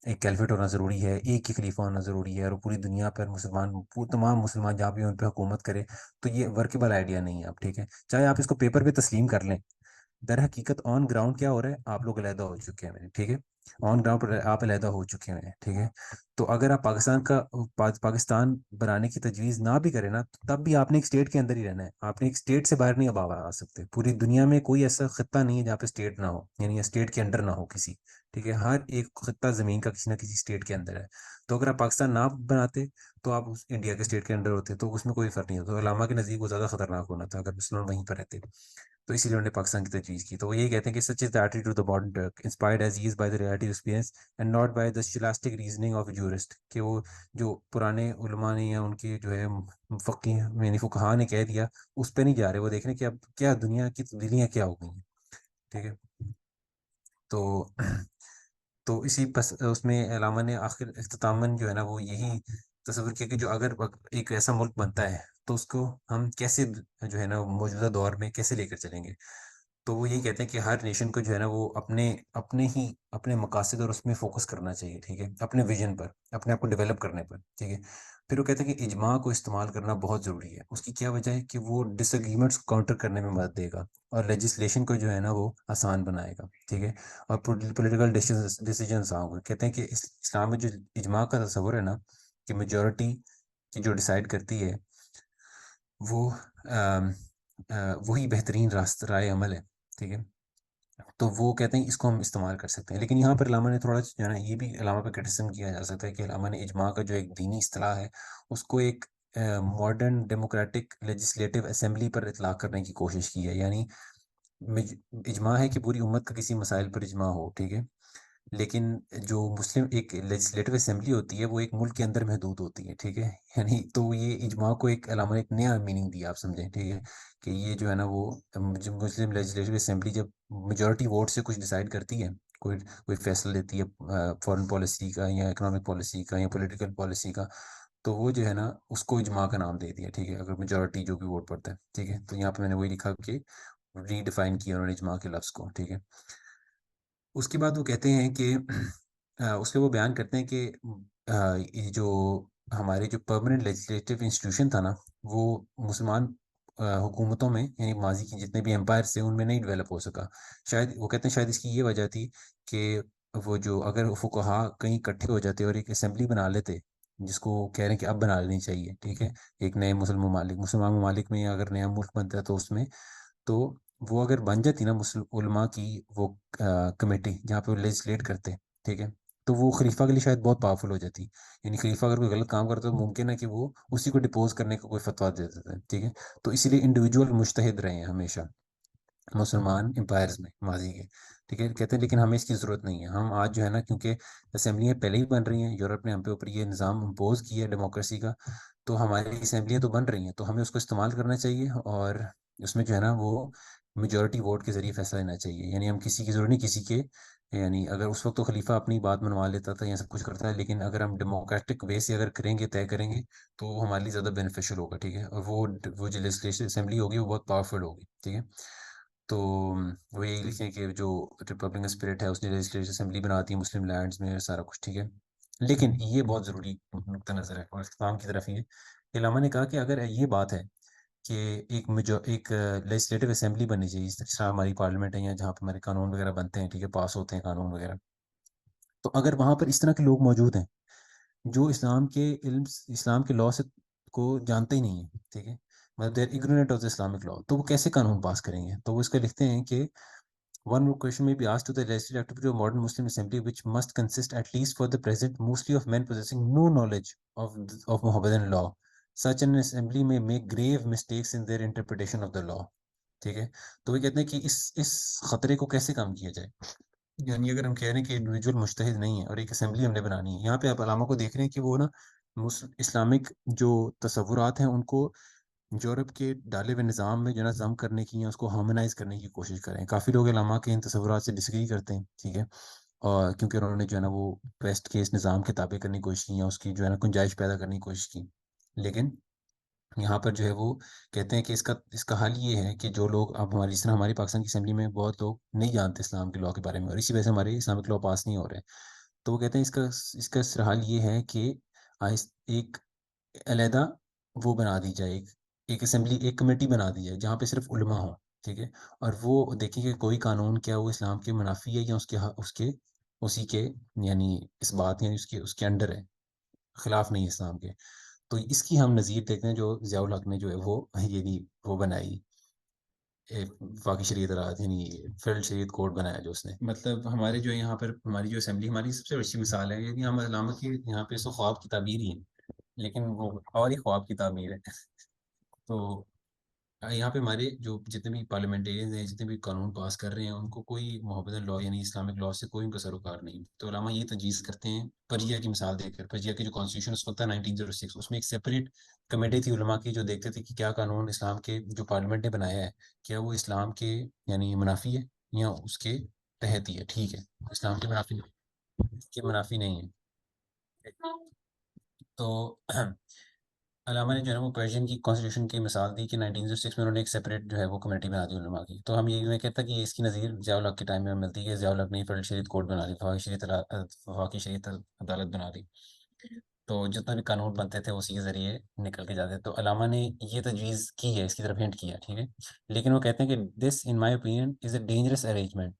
ایک کیلفٹ ہونا ضروری ہے، ایک ہی خلیفہ ہونا ضروری ہے، اور پوری دنیا پر تمام مسلمان جہاں بھی ان پہ حکومت کرے، تو یہ ورکیبل آئیڈیا نہیں ہے اب، ٹھیک ہے، چاہے آپ اس کو پیپر پہ تسلیم کر لیں، در حقیقت آن گراؤنڈ کیا ہو رہا ہے، آپ لوگ علیحدہ ہو چکے ہیں، ٹھیک ہے، آن گراؤنڈ پر آپ علیحدہ ہو چکے ہیں، ٹھیک ہے، تو اگر آپ پاکستان بنانے کی تجویز نہ بھی کریں نا، تو تب بھی آپ نے ایک اسٹیٹ کے اندر ہی رہنا ہے، آپ نے ایک اسٹیٹ سے باہر نہیں اب آ سکتے، پوری دنیا میں کوئی ایسا خطہ نہیں ہے جہاں پہ اسٹیٹ نہ ہو، یعنی اسٹیٹ کے انڈر نہ ہو کسی، ٹھیک ہے، ہر ایک خطہ زمین کا کسی نہ کسی اسٹیٹ کے اندر ہے، تو اگر آپ پاکستان نہ بناتے تو آپ انڈیا کے اسٹیٹ کے انڈر ہوتے، تو اس میں کوئی فرق نہیں ہوتا، تو علامہ کے نزدیک وہ زیادہ خطرناک ہونا تھا اگر مسلمان وہیں پر رہتے، تو اسی لیے انہوں نے پاکستان کی تجویز کی، تو وہ یہی کہتے ہیں کہ such is the attitude of the modern Turk inspired as he is by the reality of experience and not by the scholastic reasoning of jurist, کہ وہ جو پرانے علماء نے یا ان کے جو ہے فقی یعنی فقہا نے کہہ دیا اس پہ نہیں جا رہے، وہ دیکھ رہے ہیں کہ اب کیا دنیا کی تبدیلیاں کیا ہو گئی ہیں، ٹھیک ہے، تو تو اسی پس اس میں علامہ نے آخر اختتاماً جو ہے نا وہ یہی تصور کیا کہ جو اگر ایک ایسا ملک بنتا ہے تو اس کو ہم کیسے جو ہے نا موجودہ دور میں کیسے لے کر چلیں گے، تو وہ یہی کہتے ہیں کہ ہر نیشن کو جو ہے نا وہ اپنے مقاصد اور اس میں فوکس کرنا چاہیے، ٹھیک ہے، اپنے ویژن پر، اپنے آپ کو ڈیولپ کرنے پر، ٹھیک ہے، پھر وہ کہتے ہیں کہ اجماع کو استعمال کرنا بہت ضروری ہے، اس کی کیا وجہ ہے کہ وہ ڈس ایگریمنٹس کو کاؤنٹر کرنے میں مدد دے گا اور لیجسلیشن کو جو ہے نا وہ آسان بنائے گا، ٹھیک ہے، اور پولیٹیکل ڈیسیجنس ہوں گے، کہتے ہیں کہ اسلام میں جو اجماع کا تصور ہے نا کہ میجورٹی کی جو ڈیسائیڈ کرتی ہے وہ وہی بہترین رائے عمل ہے، ٹھیک ہے، تو وہ کہتے ہیں اس کو ہم استعمال کر سکتے ہیں، لیکن یہاں پر علامہ نے تھوڑا جو ہے نا یہ بھی علامہ پہ کرٹیسزم کیا جا سکتا ہے کہ علامہ نے اجماع کا جو ایک دینی اصطلاح ہے اس کو ایک ماڈرن ڈیموکریٹک لیجسلیٹو اسمبلی پر اطلاق کرنے کی کوشش کی ہے، یعنی اجماع ہے کہ پوری امت کا کسی مسائل پر اجماع ہو، ٹھیک ہے، لیکن جو مسلم ایک لیجسلیٹو اسمبلی ہوتی ہے وہ ایک ملک کے اندر محدود ہوتی ہے، ٹھیک ہے، یعنی تو یہ اجماع کو ایک علامہ نے ایک نیا میننگ دیا، آپ سمجھیں، ٹھیک ہے، کہ یہ جو ہے نا وہ جو مسلم لیجسلیٹو اسمبلی جب میجورٹی ووٹ سے کچھ ڈیسائیڈ کرتی ہے، کوئی فیصلہ لیتی ہے فورن پالیسی کا یا اکنامک پالیسی کا یا پولیٹیکل پالیسی کا، تو وہ جو ہے نا اس کو اجماع کا نام دے دیا، ٹھیک ہے، اگر میجورٹی جو بھی ووٹ پڑتا ہے، ٹھیک ہے، تو یہاں پہ میں نے وہی لکھا کہ ری ڈیفائن کیا انہوں نے اجماع کے لفظ کو، ٹھیک ہے، اس کے بعد وہ کہتے ہیں کہ اس پہ وہ بیان کرتے ہیں کہ یہ جو ہمارے جو پرماننٹ لیجسلیٹو انسٹیٹیوشن تھا نا وہ مسلمان حکومتوں میں یعنی ماضی کی جتنے بھی امپائر تھے ان میں نہیں ڈیولپ ہو سکا، شاید وہ کہتے ہیں شاید اس کی یہ وجہ تھی کہ وہ جو اگر فقہا کہیں اکٹھے ہو جاتے اور ایک اسمبلی بنا لیتے جس کو کہہ رہے ہیں کہ اب بنا لینی چاہیے، ٹھیک ہے، ایک نئے مسلمان ممالک میں اگر نیا ملک بنتا ہے تو اس میں، تو وہ اگر بن جاتی نا مسلم علماء کی وہ کمیٹی جہاں پہ وہ لیجسلیٹ کرتے، ٹھیک ہے، تو وہ خلیفہ کے لیے شاید بہت پاورفل ہو جاتی. یعنی خلیفہ اگر کوئی غلط کام کرتا ہے تو ممکن ہے کہ وہ اسی کو ڈپوز کرنے کا کوئی فتویٰ دے دیتے ہیں، ٹھیک ہے. تو اسی لیے انڈیویجول مجتہد رہے ہیں ہمیشہ مسلمان امپائرز میں ماضی کے، ٹھیک ہے. کہتے ہیں لیکن ہمیں اس کی ضرورت نہیں ہے. ہم آج جو ہے نا، کیونکہ اسمبلیاں پہلے ہی بن رہی ہیں، یورپ نے ہم پہ اوپر یہ نظام امپوز کیا ہے ڈیموکریسی کا، تو ہماری اسمبلیاں تو بن رہی ہیں، تو ہمیں اس کو استعمال کرنا چاہیے، اور اس میں جو ہے نا وہ میجورٹی ووٹ کے ذریعے فیصلہ لینا چاہیے. یعنی ہم کسی کی ضرورت نہیں کسی کے، یعنی اگر اس وقت تو خلیفہ اپنی بات منوا لیتا تھا یا سب کچھ کرتا ہے، لیکن اگر ہم ڈیموکریٹک وے سے اگر کریں گے، طے کریں گے، تو وہ ہمارے لیے زیادہ بینیفیشیل ہوگا، ٹھیک ہے. اور وہ جو لیجسلیشن اسمبلی ہوگی وہ بہت پاورفل ہوگی، ٹھیک ہے. تو وہ یہی لکھیں کہ جو ریپبلکن اسپرٹ ہے اس نے لیجسلیٹو اسمبلی بناتی ہے مسلم لینڈز میں سارا کچھ، ٹھیک ہے. لیکن یہ بہت ضروری نقطہ نظر ہے اور اختتام کی طرف یہ علامہ نے کہا کہ اگر یہ بات ہے کہ ایک لیجسلیٹو اسمبلی بننی چاہیے، جس طرح ہماری پارلیمنٹ ہے یا جہاں پہ ہمارے قانون وغیرہ بنتے ہیں، ٹھیک ہے، پاس ہوتے ہیں قانون وغیرہ، تو اگر وہاں پر اس طرح کے لوگ موجود ہیں جو اسلام کے لا سے کو جانتے ہی نہیں ہیں، ٹھیک ہے، مطلب they are ignorant of the Islamic law, تو وہ کیسے قانون پاس کریں گے؟ تو وہ اس کا لکھتے ہیں کہ one more question may be asked to the legislative activity of modern Muslim assembly, which must consist, at least for the present, mostly of men possessing no knowledge of Mohammedan law. Such an assembly may make grave mistakes in their interpretation of the law. ٹھیک ہے. تو وہ کہتے ہیں کہ اس خطرے کو کیسے کم کیا جائے. یعنی اگر ہم کہہ رہے ہیں کہ انڈیویجول مجتہد نہیں ہے اور ایک اسمبلی ہم نے بنانی ہے، یہاں پہ آپ علامہ کو دیکھ رہے ہیں کہ وہ نا اسلامک جو تصورات ہیں ان کو یورپ کے ڈالے ہوئے نظام میں جو ہے نا ضم کرنے کی یا اس کو ہارمونائز کرنے کی کوشش کریں. کافی لوگ علماء کے ان تصورات سے ڈسگری کرتے ہیں، ٹھیک ہے، اور کیونکہ انہوں نے جو ہے نا وہ ویسٹ کے اس نظام کے تابع کرنے کی کوشش کی یا اس کی جو ہے نا گنجائش پیدا کرنے کی کوشش کی. لیکن یہاں پر جو ہے وہ کہتے ہیں کہ اس کا حل یہ ہے کہ جو لوگ اب ہماری، اس طرح ہماری پاکستان کی اسمبلی میں بہت لوگ نہیں جانتے اسلام کے لاء کے بارے میں، اور اسی وجہ سے ہمارے اسلامک لاء پاس نہیں ہو رہے. تو وہ کہتے ہیں اس کا حل یہ ہے کہ ایک علیحدہ وہ بنا دی جائے، ایک اسمبلی، ایک کمیٹی بنا دی جائے جہاں پہ صرف علماء ہوں، ٹھیک ہے، اور وہ دیکھیں کہ کوئی قانون کیا وہ اسلام کے منافی ہے یا اسی کے یعنی اس بات یعنی اس کے انڈر ہے، خلاف نہیں ہے اسلام کے. تو اس کی ہم نظیر دیکھتے ہیں جو ضیاء الحق نے جو ہے وہ یعنی وہ بنائی، وفاقی شریعت راج یعنی فیلڈ شریعت کوڈ بنایا جو اس نے. مطلب ہمارے جو یہاں پر ہماری جو اسمبلی ہماری سب سے اچھی مثال ہے، یعنی ہم علامہ کی یہاں پہ سو خواب کی تعبیر ہی ہے، لیکن وہ اور ہی خواب کی تعبیر ہے. تو یہاں پہ ہمارے جو جتنے بھی پارلیمنٹیرینز ہیں، جتنے بھی قانون پاس کر رہے ہیں، ان کو کوئی محبت لا یعنی اسلامک لا سے کوئی ان کا سروکار نہیں. تو علامہ یہ تجویز کرتے ہیں پرجیہ کی مثال دے کر. پرجیہ کی جو کانسٹیٹیوشن اس وقت تھا 1906، اس میں ایک سیپریٹ کمیٹی تھی علماء کی جو دیکھتے تھے کہ کیا قانون اسلام کے جو پارلیمنٹ نے بنایا ہے کیا وہ اسلام کے یعنی منافی ہے یا اس کے تحت ہی ہے. ٹھیک ہے، اسلام کے منافی نہیں، اس کے منافی نہیں ہے. تو علامہ نے جو ہے وہ پرشین کی کانسٹیٹیوشن کی مثال دی کہ 1906 میں انہوں نے ایک سیپریٹ جو ہے وہ کمیٹی بنا دی علماء کی. تو ہم یہ میں کہتا کہ اس کی نظیر ضیاء الحق کے ٹائم میں ملتی ہے کہ ضیاء الحق نے فیلڈ شریعت کوڈ بنا دی، وفاقی شریعت عدالت بنا دی. تو جتنا بھی قانون بنتے تھے اسی کے ذریعے نکل کے جاتے. تو علامہ نے یہ تجویز کی ہے، اس کی طرف ہنٹ کیا، ٹھیک ہے، لیکن وہ کہتے ہیں کہ this in my opinion is a dangerous arrangement,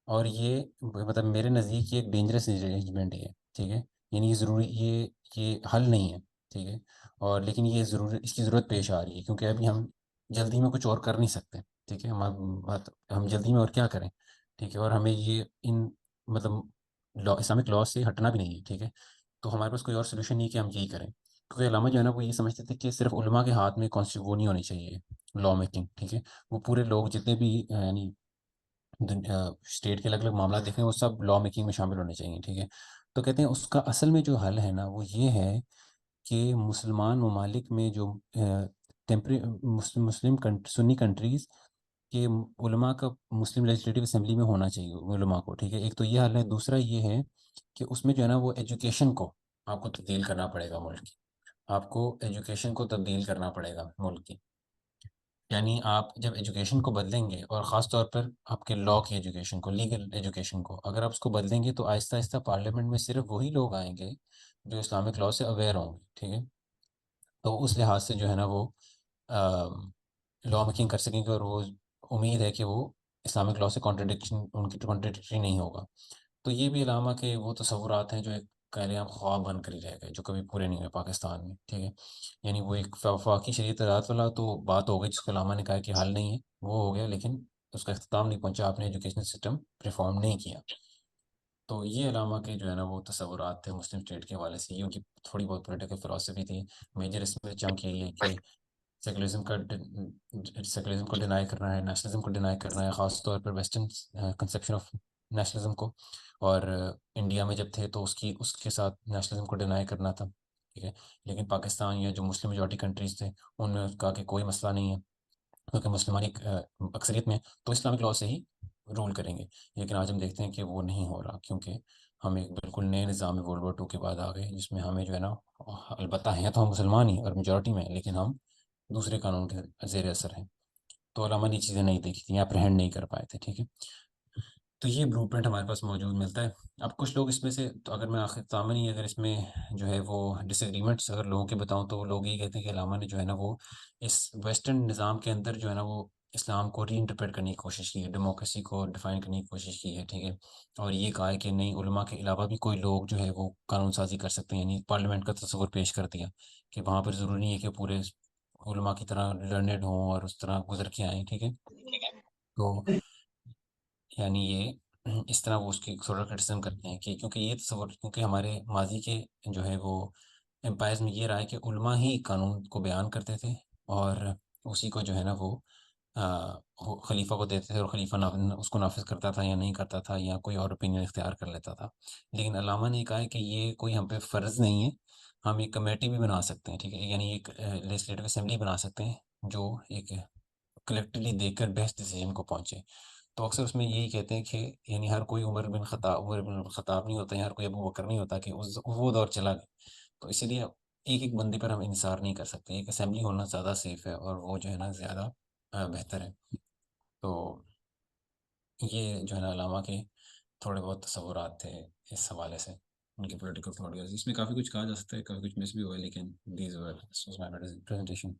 اور یہ مطلب میرے نزدیک یہ ایک ڈینجرس ارینجمنٹ ہے، ٹھیک ہے. یعنی یہ ضروری یہ حل نہیں ہے، ٹھیک ہے، اور لیکن یہ اس کی ضرورت پیش آ رہی ہے کیونکہ ابھی ہم جلدی میں کچھ اور کر نہیں سکتے، ٹھیک ہے، ہم جلدی میں اور کیا کریں، ٹھیک ہے، اور ہمیں یہ مطلب اسلامک لا سے ہٹنا بھی نہیں ہے، ٹھیک ہے. تو ہمارے پاس کوئی اور سولوشن نہیں ہے کہ ہم یہی کریں، کیونکہ علامہ جو ہے نا وہ یہ سمجھتے تھے کہ صرف علماء کے ہاتھ میں وہ نہیں ہونی چاہیے لا میکنگ، ٹھیک ہے. وہ پورے لوگ جتنے بھی یعنی اسٹیٹ کے الگ الگ معاملات دیکھیں وہ سب لا میکنگ میں شامل ہونے چاہیے، ٹھیک ہے. تو کہتے ہیں اس کا اصل میں جو حل ہے نا وہ یہ ہے کہ مسلمان ممالک میں جو مسلم سنی کنٹریز کے علماء کا مسلم لیجسلیٹو اسمبلی میں ہونا چاہیے علماء کو، ٹھیک ہے. ایک تو یہ حل ہے. دوسرا یہ ہے کہ اس میں جو ہے نا وہ ایجوکیشن کو آپ کو تبدیل کرنا پڑے گا ملک کی، آپ کو ایجوکیشن کو تبدیل کرنا پڑے گا ملک کی. یعنی آپ جب ایجوکیشن کو بدلیں گے اور خاص طور پر آپ کے لا کی ایجوکیشن کو، لیگل ایجوکیشن کو اگر آپ اس کو بدلیں گے تو آہستہ آہستہ پارلیمنٹ میں صرف وہی لوگ آئیں گے جو اسلامک لا سے اویئر ہوں گے، ٹھیک ہے. تو اس لحاظ سے جو ہے نا وہ لا میکنگ کر سکیں گے، اور وہ امید ہے کہ وہ اسلامک لا سے ان کی کانٹرڈکٹری نہیں ہوگا. تو یہ بھی علامہ کے وہ تصورات ہیں جو ایک کہہ لیں آپ خواب بن کر ہی رہ گئے جو کبھی پورے نہیں ہوئے پاکستان میں، ٹھیک ہے. یعنی وہ ایک وفاقی شریعت اراد والا تو بات ہو گئی جس کو علامہ نے کہا کہ حل نہیں ہے، وہ ہو گیا، لیکن اس کا اختتام نہیں پہنچا، آپ نے ایجوکیشن سسٹم ریفارم نہیں کیا. تو یہ علامہ کے جو ہے نا وہ تصورات تھے مسلم اسٹیٹ کے حوالے سے، یہ ان کی تھوڑی بہت پولیٹیکل فلاسفی تھی. میجر اس میں چنک یہی ہے کہ سیکولرزم کو ڈینائی کرنا ہے، نیشنلزم کو ڈینائی کرنا ہے، خاص طور پر ویسٹرن کنسیپشن آف نیشنلزم کو. اور انڈیا میں جب تھے تو اس کے ساتھ نیشنلزم کو ڈینائی کرنا تھا، ٹھیک ہے. لیکن پاکستان یا جو مسلم میجورٹی کنٹریز تھے ان میں کہا کہ کوئی مسئلہ نہیں ہے کیونکہ مسلمان ایک اکثریت میں تو اسلامک لا سے ہی رول کریں گے. لیکن آج ہم دیکھتے ہیں کہ وہ نہیں ہو رہا، کیونکہ ہم ایک بالکل نئے نظام میں ورلڈ وار 2 کے بعد آ گئے جس میں ہمیں جو ہے نا، البتہ ہیں تو ہم مسلمان ہی اور میجورٹی میں، لیکن ہم دوسرے قانون کے زیر اثر ہیں. تو علامہ نے یہ چیزیں نہیں دیکھی تھیں، اپریہینڈ نہیں کر پائے تھے، ٹھیک ہے. تو یہ بلو پرنٹ ہمارے پاس موجود ملتا ہے. اب کچھ لوگ اس میں سے، تو اگر میں آخر سامنے اگر اس میں جو ہے وہ ڈس ایگریمنٹس اگر لوگوں کے بتاؤں تو وہ لوگ یہ کہتے ہیں کہ علامہ نے جو ہے نا وہ اس ویسٹرن نظام کے اندر جو ہے نا وہ اسلام کو ری انٹرپریٹ کرنے کی کوشش کی ہے، ڈیموکریسی کو ڈیفائن کرنے کی کوشش کی ہے، ٹھیک ہے. اور یہ کہا ہے کہ نہیں، علماء کے علاوہ بھی کوئی لوگ جو ہے وہ قانون سازی کر سکتے ہیں، یعنی پارلیمنٹ کا تصور پیش کر دیا کہ وہاں پر ضروری نہیں ہے کہ پورے علماء کی طرح لرنڈ ہوں اور اس طرح گزر کے آئیں، ٹھیک ہے. تو یعنی یہ اس طرح وہ اس کی تھوڑا کرٹیسزم کرتے ہیں کہ کیونکہ یہ تصور، کیونکہ ہمارے ماضی کے جو ہے وہ امپائرز میں یہ رہا ہے کہ علماء ہی قانون کو بیان کرتے تھے اور اسی کو جو ہے نا وہ خلیفہ کو دیتے تھے اور خلیفہ اس کو نافذ کرتا تھا یا نہیں کرتا تھا یا کوئی اور اوپینین اختیار کر لیتا تھا. لیکن علامہ نے کہا ہے کہ یہ کوئی ہم پہ فرض نہیں ہے، ہم ایک کمیٹی بھی بنا سکتے ہیں، ٹھیک ہے. یعنی ایک لیجسلیٹو اسمبلی بنا سکتے ہیں جو ایک کلیکٹیولی دیکھ کر بیسٹ ڈیسیجن کو پہنچے. تو اکثر اس میں یہی کہتے ہیں کہ یعنی ہر کوئی عمر بن الخطاب نہیں ہوتا ہے، ہر کوئی ابو بکر نہیں ہوتا کہ وہ دور چلا گیا. تو اسی لیے ایک ایک بندے پر ہم انحصار نہیں کر سکتے، ایک اسمبلی ہونا زیادہ سیف ہے اور وہ جو ہے نا زیادہ بہتر ہے. تو یہ جو ہے نا علامہ کے تھوڑے بہت تصورات تھے اس حوالے سے، ان کی پولیٹیکل تھیوریز. اس میں کافی کچھ کہا جا سکتا ہے، کافی کچھ مس بھی ہوا ہے، لیکن دیز پریزنٹیشن.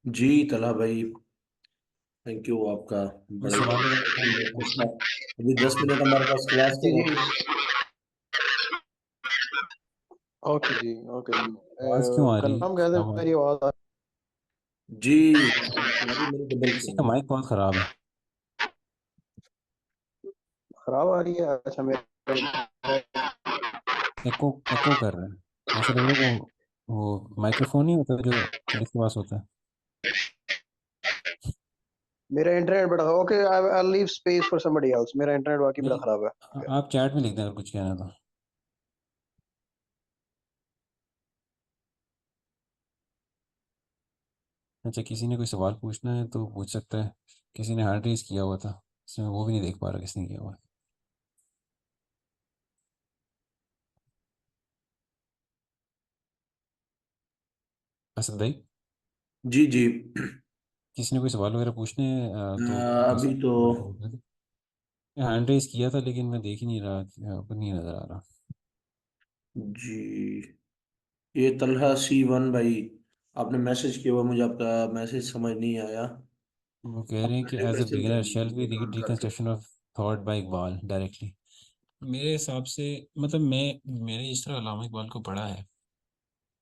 جی طلحہ بھائی، تھینک یو آپ کا،
کوئی
بڑا
سوال وغیرہ
ہی
پوچھنا؟
ابھی 10 منٹ ہمارے پاس کلاس
جی
کا
جی
وقت ہے.
اوکے جی اوکے جی.
آواز کیوں آ رہی
کلام کہتے ہیں
آواز
میری آواز
جی ابھی میری ڈبل
کسی کا
کیوں
مائک بہت خراب ہے،
خراب آ رہی ہے؟ اچھا
ایکو کر رہا ہے، ایسا لگ رہا ہے وہ مائکرو فون نہیں ہوتا جو پولیس کے پاس ہوتا ہے.
میرا انٹرنیٹ بڑا okay, I'll leave space for somebody else. میرا انٹرنیٹ واقعی بڑا
نہیں،
خراب ہے.
آپ چیٹ میں لکھ دیں اگر کچھ کہنا تو. اچھا، کسی نے کوئی سوال پوچھنا ہے تو پوچھ سکتا ہے. کسی نے ہینڈ ریز کیا ہوا تھا، اس میں وہ بھی نہیں دیکھ پا رہا کس نے کیا ہوا ہے. اسد بھائی،
جی جی.
کسی نے کوئی سوال وغیرہ پوچھنے تو
ابھی تو
ہینڈ ریز کیا تھا لیکن میں دیکھ ہی نہیں رہا، اوپر نہیں نظر آ رہا.
جی، یہ طلحہ C1 بھائی، آپ نے میسج کیا ہوا، مجھے آپ کا میسج سمجھ نہیں آیا.
وہ کہہ رہے ہیں کہ ایز اے
کوشچن
بگنر
کر
شیل بی
کر کے.
Reconstruction of thought by Iqbal directly. میرے حساب سے مطلب میں نے اس طرح علامہ اقبال کو پڑھا ہے،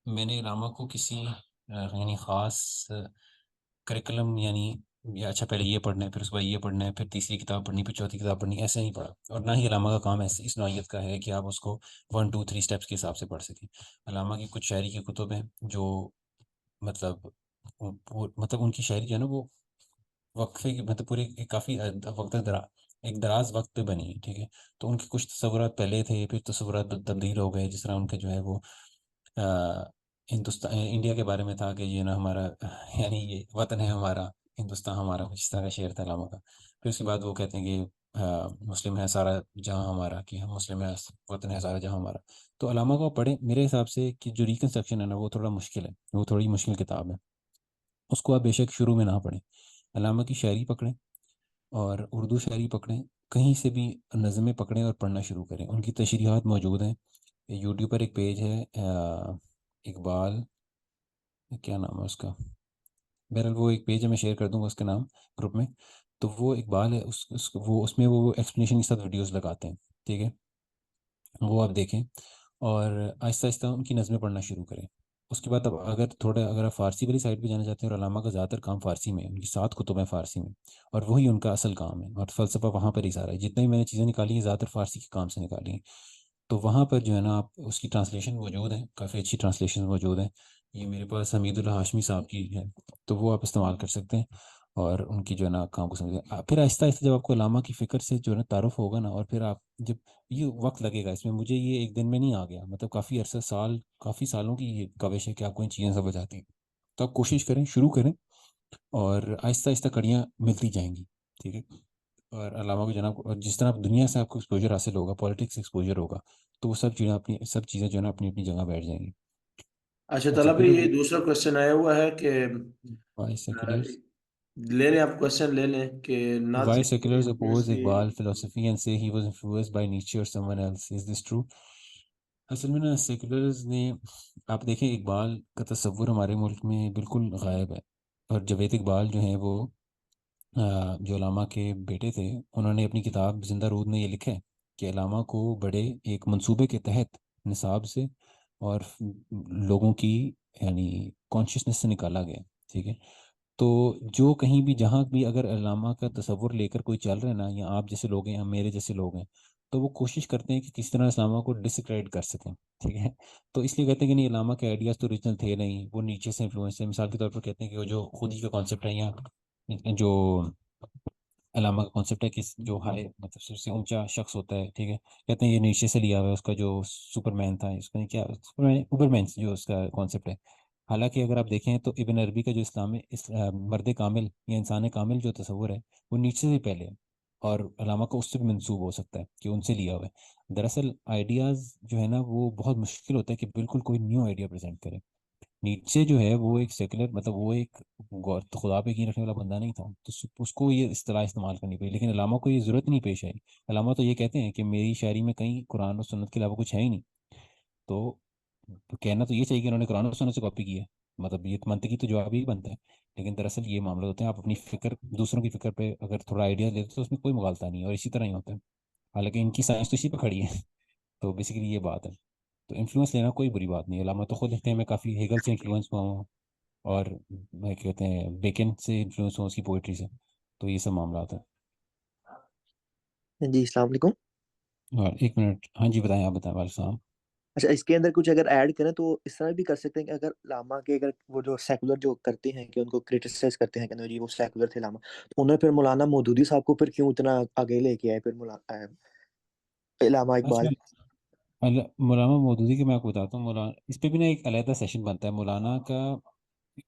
میں نے علامہ کو کسی یعنی خاص کریکلم یعنی یا اچھا پہلے یہ پڑھنا ہے پھر اس کے بعد یہ پڑھنا ہے پھر تیسری کتاب پڑھنی پھر چوتھی کتاب پڑھنی، ایسے نہیں پڑھا. اور نہ ہی علامہ کا کام ایسے اس نوعیت کا ہے کہ آپ اس کو 1 2 3 اسٹیپس کے حساب سے پڑھ سکیں. علامہ کی کچھ شاعری کی کتب ہیں جو مطلب مطلب ان کی شاعری جو ہے نا وہ وقفے کی مطلب پورے کافی ایک دراز وقت پہ بنی ہے، ٹھیک ہے. تو ان کے کچھ تصورات پہلے تھے، پھر تصورات تبدیل ہو گئے، جس طرح ان کے جو ہے وہ ہندوستان انڈیا کے بارے میں تھا کہ یہ نا ہمارا یعنی یہ وطن ہے ہمارا، ہندوستان ہمارا، کچھ اس طرح کا شعر تھا علامہ کا. پھر اس کے بعد وہ کہتے ہیں کہ مسلم ہے سارا جہاں ہمارا، کہ ہم مسلم ہے وطن ہے سارا جہاں ہمارا. تو علامہ کو پڑھیں، میرے حساب سے کہ جو ریکنسٹرکشن ہے نا وہ تھوڑا مشکل ہے، وہ تھوڑی مشکل کتاب ہے، اس کو آپ بے شک شروع میں نہ پڑھیں. علامہ کی شاعری پکڑیں اور اردو شاعری پکڑیں، کہیں سے بھی نظمیں پکڑیں اور پڑھنا شروع کریں. ان کی تشریحات موجود ہیں، یوٹیوب پر ایک پیج ہے اقبال، کیا نام ہے اس کا، بہرحال وہ ایک پیج ہے، میں شیئر کر دوں گا اس کا نام گروپ میں. تو وہ اقبال ہے، وہ اس میں وہ ایکسپلینیشن کے ساتھ ویڈیوز لگاتے ہیں، ٹھیک ہے. وہ آپ دیکھیں اور آہستہ آہستہ ان کی نظمیں پڑھنا شروع کریں. اس کے بعد اب اگر آپ فارسی والی سائڈ پہ جانا چاہتے ہیں، اور علامہ کا زیادہ تر کام فارسی میں ہے، ان کی 7 کتب ہیں فارسی میں، اور وہی ان کا اصل کام ہے، اور فلسفہ وہاں پر ہی سارا ہے. جتنی میں نے چیزیں نکالی ہیں زیادہ تر فارسی کے کام سے نکالی ہیں. تو وہاں پر جو ہے نا آپ اس کی ٹرانسلیشن موجود ہیں، کافی اچھی ٹرانسلیشن موجود ہیں. یہ میرے پاس حمید اللہ ہاشمی صاحب کی ہے، تو وہ آپ استعمال کر سکتے ہیں اور ان کی جو ہے نا کام کو سمجھیں. پھر آہستہ آہستہ جب آپ کو علامہ کی فکر سے جو ہے نا تعارف ہوگا نا، اور پھر آپ جب یہ وقت لگے گا اس میں، مجھے یہ ایک دن میں نہیں آ گیا، مطلب کافی عرصہ کافی سالوں کی یہ کوشش ہے کہ آپ کو ان چیزیں سمجھ آتی ہیں. تو آپ کوشش کریں، شروع کریں، اور آہستہ آہستہ کڑیاں ملتی جائیں گی. ٹھیک ہے. اور علامہ کو جناب، اور جس طرح دنیا سے آپ کو ایکسپوجر حاصل ہوگا، پالیٹکس سے ایکسپوجر ہوگا، تو وہ سب چیزیں جو ہے نا اپنی اپنی جگہ بیٹھ جائیں گی.
اچھا
اچھا
طلحہ
پھر
بھائی، یہ دوسرا کوشچن آیا ہوا ہے کہ
وائی سیکولرز
لے لیں آپ کوشچن لے لیں کہ
why
Nazi
seculars oppose
university.
Iqbal philosophy and say he was influenced by Nietzsche or someone else. Is this true? اصل میں نا سیکولرز نے، آپ دیکھیں اقبال کا تصور ہمارے ملک میں بالکل غائب ہے. اور جاوید اقبال جو ہیں وہ جو علامہ کے بیٹے تھے، انہوں نے اپنی کتاب زندہ رود میں یہ لکھا ہے کہ علامہ کو بڑے ایک منصوبے کے تحت نصاب سے اور لوگوں کی یعنی کانشیسنس سے نکالا گیا. ٹھیک ہے. تو جو کہیں بھی جہاں بھی اگر علامہ کا تصور لے کر کوئی چل رہا ہے نا، یا آپ جیسے لوگ ہیں یا میرے جیسے لوگ ہیں، تو وہ کوشش کرتے ہیں کہ کس طرح علامہ کو ڈسکریڈٹ کر سکیں. ٹھیک ہے. تو اس لیے کہتے ہیں کہ نہیں، علامہ کے آئیڈیاز تو اوریجنل تھے نہیں، وہ نیچے سے انفلوئنس ہے. مثال کے طور پر کہتے ہیں کہ وہ جو خود ہی کا کانسیپٹ ہے، یا جو علامہ کا کانسیپٹ ہے کہ جو ہائی مطلب سب سے اونچا شخص ہوتا ہے، ٹھیک ہے، کہتے ہیں یہ نیچے سے لیا ہوا ہے، اس کا جو سپر مین تھا، اس کا نہیں کیا سپر مین اوپر مین جو اس کا کانسیپٹ ہے. حالانکہ اگر آپ دیکھیں تو ابن عربی کا جو اسلام میں مرد کامل یا انسان کامل جو تصور ہے، وہ نیچے سے ہی پہلے ہے، اور علامہ کا اس سے بھی منسوب ہو سکتا ہے کہ ان سے لیا ہوا ہے. دراصل آئیڈیاز جو ہے نا وہ بہت مشکل ہوتا ہے کہ بالکل کوئی نیو آئیڈیا پریزنٹ کرے. نیچے جو ہے وہ ایک سیکولر، مطلب وہ ایک خدا پہ یقین رکھنے والا بندہ نہیں تھا، تو اس کو یہ اصطلاح استعمال کرنی پڑی. لیکن علامہ کو یہ ضرورت نہیں پیش آئی. علامہ تو یہ کہتے ہیں کہ میری شاعری میں کہیں قرآن اور سنت کے علاوہ کچھ ہے ہی نہیں. تو کہنا تو یہ چاہیے کہ انہوں نے قرآن اور سنت سے کاپی کی ہے، مطلب یہ منطقی تو جواب ہی بنتا ہے. لیکن دراصل یہ معاملہ ہوتے ہیں، آپ اپنی فکر دوسروں کی فکر پہ اگر تھوڑا آئیڈیا لیتے تو اس میں کوئی مغالطہ نہیں ہے، اور اسی طرح ہی ہوتا ہے. حالانکہ ان کی سائنس تو اسی پہ کھڑی ہے. تو بیسیکلی یہ بات ہے. تو انفلوئنس لینا کوئی بری بات نہیں ہے. علامہ تو خود لکھتے ہیں میں کافی ہیگل سے انفلوئنس ہوا ہوں، اور میں کہتے ہیں بیکن سے انفلوئنس ہوں اس کی پوئٹری سے. تو یہ سب معاملات ہیں.
جی السلام علیکم.
اور ایک منٹ، ہاں جی بتائیں، آپ بتائیں والد صاحب.
اچھا، اس کے اندر کچھ اگر ایڈ کریں تو اس طرح بھی کر سکتے ہیں کہ اگر علامہ کے اگر وہ جو سیکولر جو کرتے ہیں کہ ان کو کرٹیسائز کرتے ہیں کہ نہیں جی وہ سیکولر تھے علامہ، تو انہیں پھر مولانا مودودی صاحب کو پھر کیوں اتنا آگے لے کے آئے پھر علامہ اقبال.
اچھا، مولانا مودودی کے میں آپ کو بتاتا ہوں. مولانا اس پہ بھی نا ایک علیحدہ سیشن بنتا ہے، مولانا کا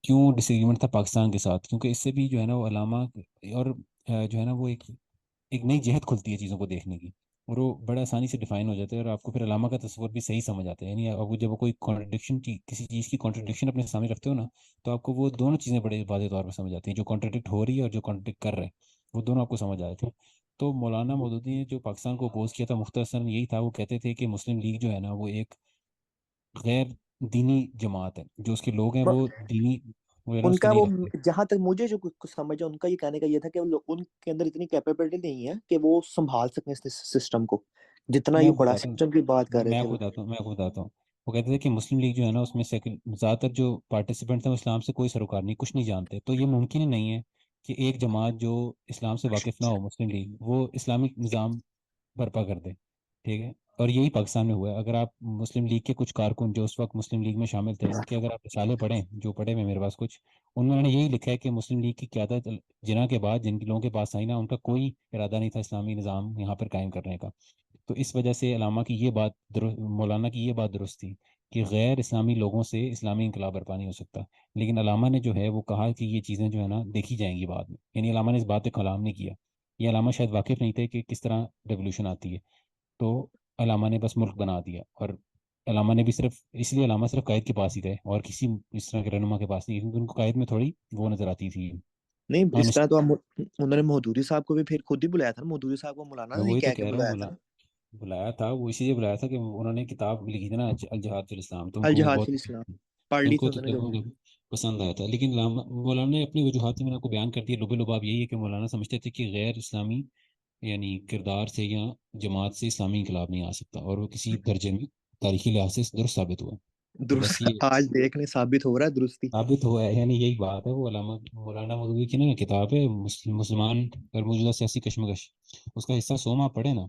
کیوں ڈس ایگریمنٹ تھا پاکستان کے ساتھ، کیونکہ اس سے بھی جو ہے نا وہ علامہ اور جو ہے نا وہ ایک نئی جہت کھلتی ہے چیزوں کو دیکھنے کی، اور وہ بڑا آسانی سے ڈیفائن ہو جاتا ہے، اور آپ کو پھر علامہ کا تصور بھی صحیح سمجھ آتا ہے. یعنی آپ کو جب وہ کوئی کانٹرڈکشن کسی چیز کی کانٹرڈکشن اپنے سامنے رکھتے ہو نا، تو آپ کو وہ دونوں چیزیں بڑے واضح طور پر سمجھ آتی ہیں، جو کانٹرڈکٹ ہو رہی ہے اور جو کانٹرڈکٹ کر رہے ہیں، وہ دونوں آپ کو سمجھ آئے تھے. تو مولانا مودودی نے جو پاکستان کو اپوز کیا تھا مختصراً یہی تھا، وہ کہتے تھے کہ مسلم لیگ جو ہے نا وہ ایک غیر دینی جماعت ہے، جو اس کے لوگ ہیں وہ دینی وہ ہے نا
ان
اس کو
کا
نہیں
وہ
رکھتے.
جہاں تک مجھے جو کچھ سمجھا ان کا یہ کہنے کا یہ تھا کہ ان کے اندر اتنی کیپیبلٹی نہیں ہے کہ وہ سنبھال سکیں اس سسٹم کو، جتنا
میں
یہ
آپ کو
بڑا
بتاتا ہوں
سسٹم کی بات کر رہے
میں
تھے
آپ کو
وہ.
بتاتا ہوں میں آپ کو بتاتا ہوں وہ کہتے تھے کہ مسلم لیگ جو ہے نا اس میں زیادہ تر جو پارٹیسپینٹ ہیں وہ اسلام سے کوئی سروکار نہیں، کچھ نہیں جانتے. تو یہ ممکن ہی نہیں ہے کہ ایک جماعت جو اسلام سے واقف نہ ہو، مسلم لیگ، وہ اسلامک نظام برپا کر دے. ٹھیک ہے. اور یہی پاکستان میں ہوا ہے. اگر آپ مسلم لیگ کے کچھ کارکن جو اس وقت مسلم لیگ میں شامل تھے، ان کے اگر آپ رسالے پڑھیں، جو پڑھے میں میرے پاس کچھ، ان میں نے یہی لکھا ہے کہ مسلم لیگ کی قیادت جناح کے بعد جن لوگوں کے پاس آئی نا، ان کا کوئی ارادہ نہیں تھا اسلامی نظام یہاں پر قائم کرنے کا. تو اس وجہ سے علامہ کی یہ بات مولانا کی یہ بات درست تھی کہ غیر اسلامی لوگوں سے اسلامی انقلاب برپا نہیں ہو سکتا. لیکن علامہ نے جو ہے وہ کہا کہ یہ چیزیں جو ہے نا دیکھی جائیں گی بعد میں. یعنی علامہ نے اس بات پہ کلام نہیں کیا. یہ علامہ شاید واقف نہیں تھے کہ کس طرح ریولیوشن آتی ہے. تو علامہ نے بس ملک بنا دیا. اور علامہ نے بھی صرف اس لیے علامہ صرف قائد کے پاس ہی گئے اور کسی اس طرح کے رہنما کے پاس نہیں، کیونکہ ان کو قائد میں تھوڑی وہ نظر آتی تھی.
نہیں اس طرح
honest-
تو انہوں نے مودودی صاحب کو بھی پھر خود ہی بلایا تھا نا، مودودی صاحب کو مولانا
میں
نے
وہی تو
کہہ کے
کہہ رہا
بلایا
ہوں،
تھا نا.
بلایا تھا وہ اسی لیے بلایا تھا کہ انہوں نے کتاب لکھی تھی نا الجہاد فی الاسلام، تو ان کو وہ
الجہاد
بہت
فی الاسلام پڑھ
ان
لی
کو
تھی
تو
انہوں نے جو.
پسند آیا تھا. لیکن مولانا نے اپنی وجوہات میں نے آپ کو بیان کر دیا. لبے لباب یہی ہے کہ مولانا سمجھتے تھے کہ غیر اسلامی یعنی کردار سے یا جماعت سے اسلامی انقلاب نہیں آ سکتا، اور وہ کسی درجے میں تاریخی لحاظ سے درست ثابت ہوا ہے۔ تو بس
درست
یہ
آج دیکھ لیں ثابت ہو رہا ہے درستی۔
ثابت ہوا ہے، یعنی یہی بات ہے۔ وہ علامہ مولانا مودودی کی نا کتاب ہے مسلمان پر موجودہ سیاسی کشمکش، اس کا حصہ 100 آپ پڑھے نا،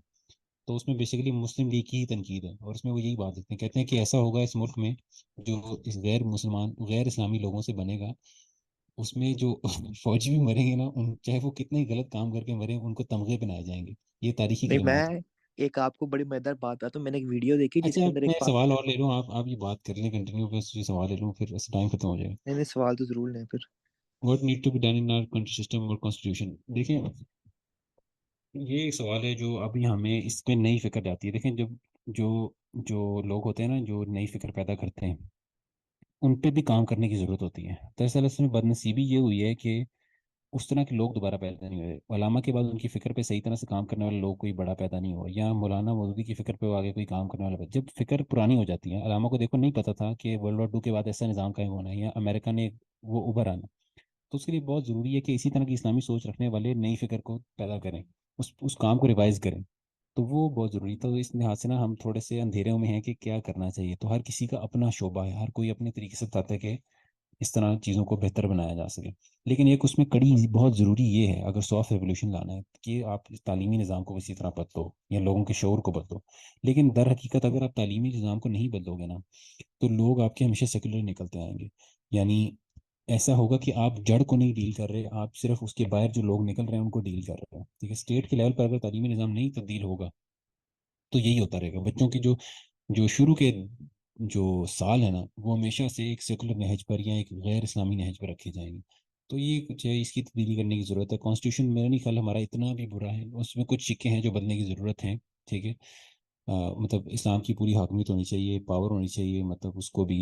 تو اس میں بیسیکلی مسلم لیگ کی ہی تنقید ہے، اور اس میں وہ یہی بات لکھتے ہیں، کہتے ہیں کہ ایسا ہوگا اس ملک میں جو اس غیر مسلمان غیر اسلامی لوگوں سے بنے گا، اس میں جو فوجی بھی مریں گے نا، چاہے وہ کتنے ہی غلط کام کر کے مریں، ان کو تمغے پہنائے جائیں گے۔ یہ تاریخی
نہیں،
کلمات
میں ایک آپ کو بڑی مزیدار بات بتاتا ہوں، میں نے ایک ویڈیو دیکھی جس
اچھا
کے اندر
میں
ایک
سوال اور لے لوں، آپ یہ بات کر لیں کنٹینیو، بس یہ سوال لے لوں پھر ٹائم ختم ہو جائے گا۔
نہیں نہیں، سوال تو ضرور لیں پھر۔
What need to be done in our country system اور کانسٹیٹیوشن؟ دیکھیں یہ ایک سوال ہے جو ابھی ہمیں اس پہ نئی فکر جاتی ہے۔ دیکھیں جب جو جو لوگ ہوتے ہیں نا، جو نئی فکر پیدا کرتے ہیں، ان پہ بھی کام کرنے کی ضرورت ہوتی ہے۔ دراصل اس میں بدنصیبی یہ ہوئی ہے کہ اس طرح کے لوگ دوبارہ پیدا نہیں ہوئے۔ علامہ کے بعد ان کی فکر پہ صحیح طرح سے کام کرنے والے لوگ کوئی بڑا پیدا نہیں ہوا، یا مولانا مودودی کی فکر پہ وہ آگے کوئی کام کرنے والا جب فکر پرانی ہو جاتی ہے۔ علامہ کو دیکھو نہیں پتا تھا کہ ورلڈ وار 2 کے بعد ایسا نظام قائم ہونا ہے، یا امریکہ نے وہ ابھر آنا، تو اس کے لیے بہت ضروری ہے کہ اسی طرح کی اسلامی سوچ رکھنے والے نئی فکر کو پیدا کریں، اس کام کو ریوائز کریں، تو وہ بہت ضروری تھا۔ تو اس لحاظ سے نا ہم تھوڑے سے اندھیروں میں ہیں کہ کیا کرنا چاہیے۔ تو ہر کسی کا اپنا شعبہ ہے، ہر کوئی اپنے طریقے سے بتاتا ہے کہ اس طرح چیزوں کو بہتر بنایا جا سکے، لیکن ایک اس میں کڑی بہت ضروری یہ ہے، اگر سافٹ ریولیوشن لانا ہے، کہ آپ اس تعلیمی نظام کو اسی طرح بدلو یا لوگوں کے شعور کو بدلو۔ لیکن در حقیقت اگر آپ تعلیمی نظام کو نہیں بدلو گے نا، تو لوگ آپ کے ہمیشہ سیکولر نکلتے آئیں گے۔ یعنی ایسا ہوگا کہ آپ جڑ کو نہیں ڈیل کر رہے، آپ صرف اس کے باہر جو لوگ نکل رہے ہیں ان کو ڈیل کر رہے ہیں، ٹھیک ہے۔ اسٹیٹ کے لیول پر اگر تعلیمی نظام نہیں تبدیل ہوگا تو یہی ہوتا رہے گا۔ بچوں کی جو شروع کے جو سال ہے نا، وہ ہمیشہ سے ایک سیکولر نہج پر یا ایک غیر اسلامی نہج پر رکھے جائیں گے۔ تو یہ کچھ ہے، اس کی تبدیلی کرنے کی ضرورت ہے۔ کانسٹیٹیوشن میرا نہیں خیال ہمارا اتنا بھی برا ہے، اس میں کچھ شکے ہیں جو بدلنے کی ضرورت ہے، ٹھیک ہے۔ مطلب اسلام کی پوری حاکمیت ہونی چاہیے، پاور ہونی چاہیے، مطلب اس کو بھی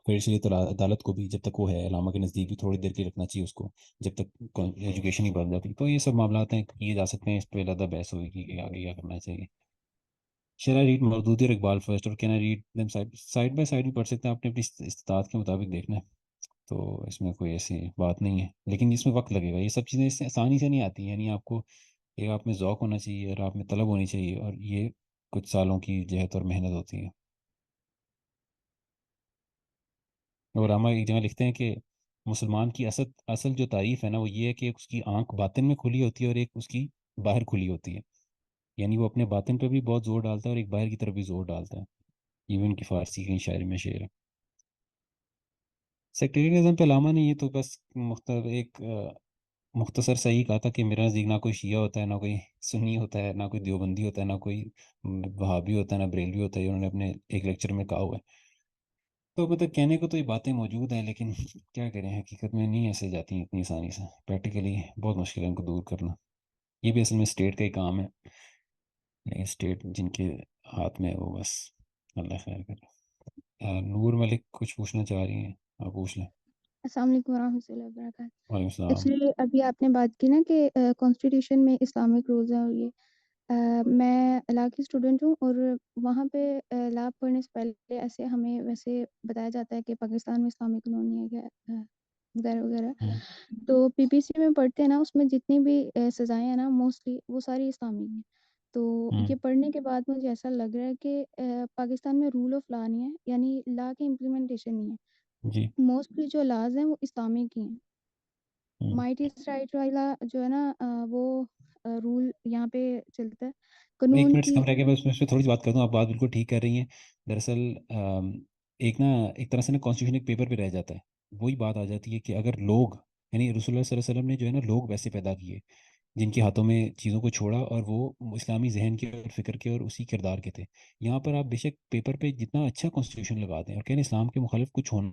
پھر اس لیے تو عدالت کو بھی جب تک وہ ہے علامہ کے نزدیک بھی تھوڑی دیر کے رکھنا چاہیے اس کو، جب تک ایجوکیشن ہی بدل جاتی۔ تو یہ سب معاملات ہیں، کیے جا سکتے ہیں، اس پہ زیادہ بحث ہوگی کہ آگے کیا کرنا چاہیے۔ شرح ریڈ مودودی اور اقبال فرسٹ، اور can I read them side by side بھی پڑھ سکتے ہیں، آپ نے اپنی استطاعت کے مطابق دیکھنا ہے، تو اس میں کوئی ایسی بات نہیں ہے، لیکن اس میں وقت لگے گا۔ یہ سب چیزیں اس سے آسانی سے نہیں آتی، یعنی آپ کو ایک آپ میں ذوق ہونا چاہیے اور آپ میں طلب ہونی چاہیے، اور یہ کچھ سالوں کی جہد اور محنت ہوتی ہے۔ اور علامہ ایک جگہ لکھتے ہیں کہ مسلمان کی اصل جو تعریف ہے نا، وہ یہ ہے کہ اس کی آنکھ باطن میں کھلی ہوتی ہے اور ایک اس کی باہر کھلی ہوتی ہے، یعنی وہ اپنے باطن پہ بھی بہت زور ڈالتا ہے اور ایک باہر کی طرف بھی زور ڈالتا ہے۔ ایون کی فارسی کی شاعری میں شعر ہے۔ سیکٹریزم پہ علامہ نے یہ تو بس مختصر سا ہی کہا تھا کہ میرا نزدیک نہ کوئی شیعہ ہوتا ہے، نہ کوئی سنی ہوتا ہے، نہ کوئی دیوبندی ہوتا ہے، نہ کوئی وہابی ہوتا ہے، نہ بریلوی ہوتا ہے، یہ انہوں نے اپنے ایک لیکچر میں کہا ہوا ہے۔ تو مطلب کہنے کو تو یہ باتیں موجود ہیں، لیکن کیا کریں، حقیقت میں نہیں ایسے جاتی ہیں اتنی آسانی سے، پریکٹیکلی بہت مشکل ہے ان کو دور کرنا۔ یہ بھی اصل میں اسٹیٹ کا ہی کام ہے، لیکن اسٹیٹ جن کے ہاتھ میں ہے وہ بس اللہ خیر کرے۔ نور ملک کچھ پوچھنا چاہ رہی ہیں، آپ پوچھ لیں۔
السلام علیکم ورحمۃ اللہ وبرکاتہ۔
وعلیکم السلام۔
ایکچولی ابھی آپ نے بات کی نا کہ کانسٹیٹیوشن میں اسلامک رولز ہیں، اور یہ میں لا کی اسٹوڈنٹ ہوں، اور وہاں پہ لا پڑھنے سے پہلے ایسے ہمیں ویسے بتایا جاتا ہے کہ پاکستان میں اسلامک قانون نہیں ہے وغیرہ وغیرہ۔ تو پی پی سی میں پڑھتے ہیں نا، اس میں جتنی بھی سزائیں ہیں نا، موسٹلی وہ ساری اسلامی ہیں۔ تو یہ پڑھنے کے بعد مجھے ایسا لگ رہا ہے کہ پاکستان میں رول آف لا نہیں ہے، یعنی لا کی امپلیمنٹیشن نہیں ہے۔
جی
موسٹلی جو لاز ہیں وہ اسلامی کی ہیں۔ مائٹ از رائٹ والا جو ہے نا، وہ رول یہاں پہ چلتا ہے
میں ایک
قانون
منٹ سے
کی۔
کم رہ گیا، میں اس میں تھوڑی سی بات کر دوں، آپ بات بالکل ٹھیک کر رہی ہیں۔ دراصل ایک طرح سے نا کانسٹیٹیوشن ایک پیپر پہ رہ جاتا ہے، وہی بات آ جاتی ہے کہ اگر لوگ، یعنی رسول اللہ صلی اللہ علیہ وسلم نے جو ہے نا لوگ ویسے پیدا کیے جن کے ہاتھوں میں چیزوں کو چھوڑا، اور وہ اسلامی ذہن کے اور فکر کے اور اسی کردار کے تھے۔ یہاں پر آپ بے شک پیپر پہ جتنا اچھا کانسٹیٹیوشن لگا دیں اور کہیں اسلام کے مخالف کچھ ہونا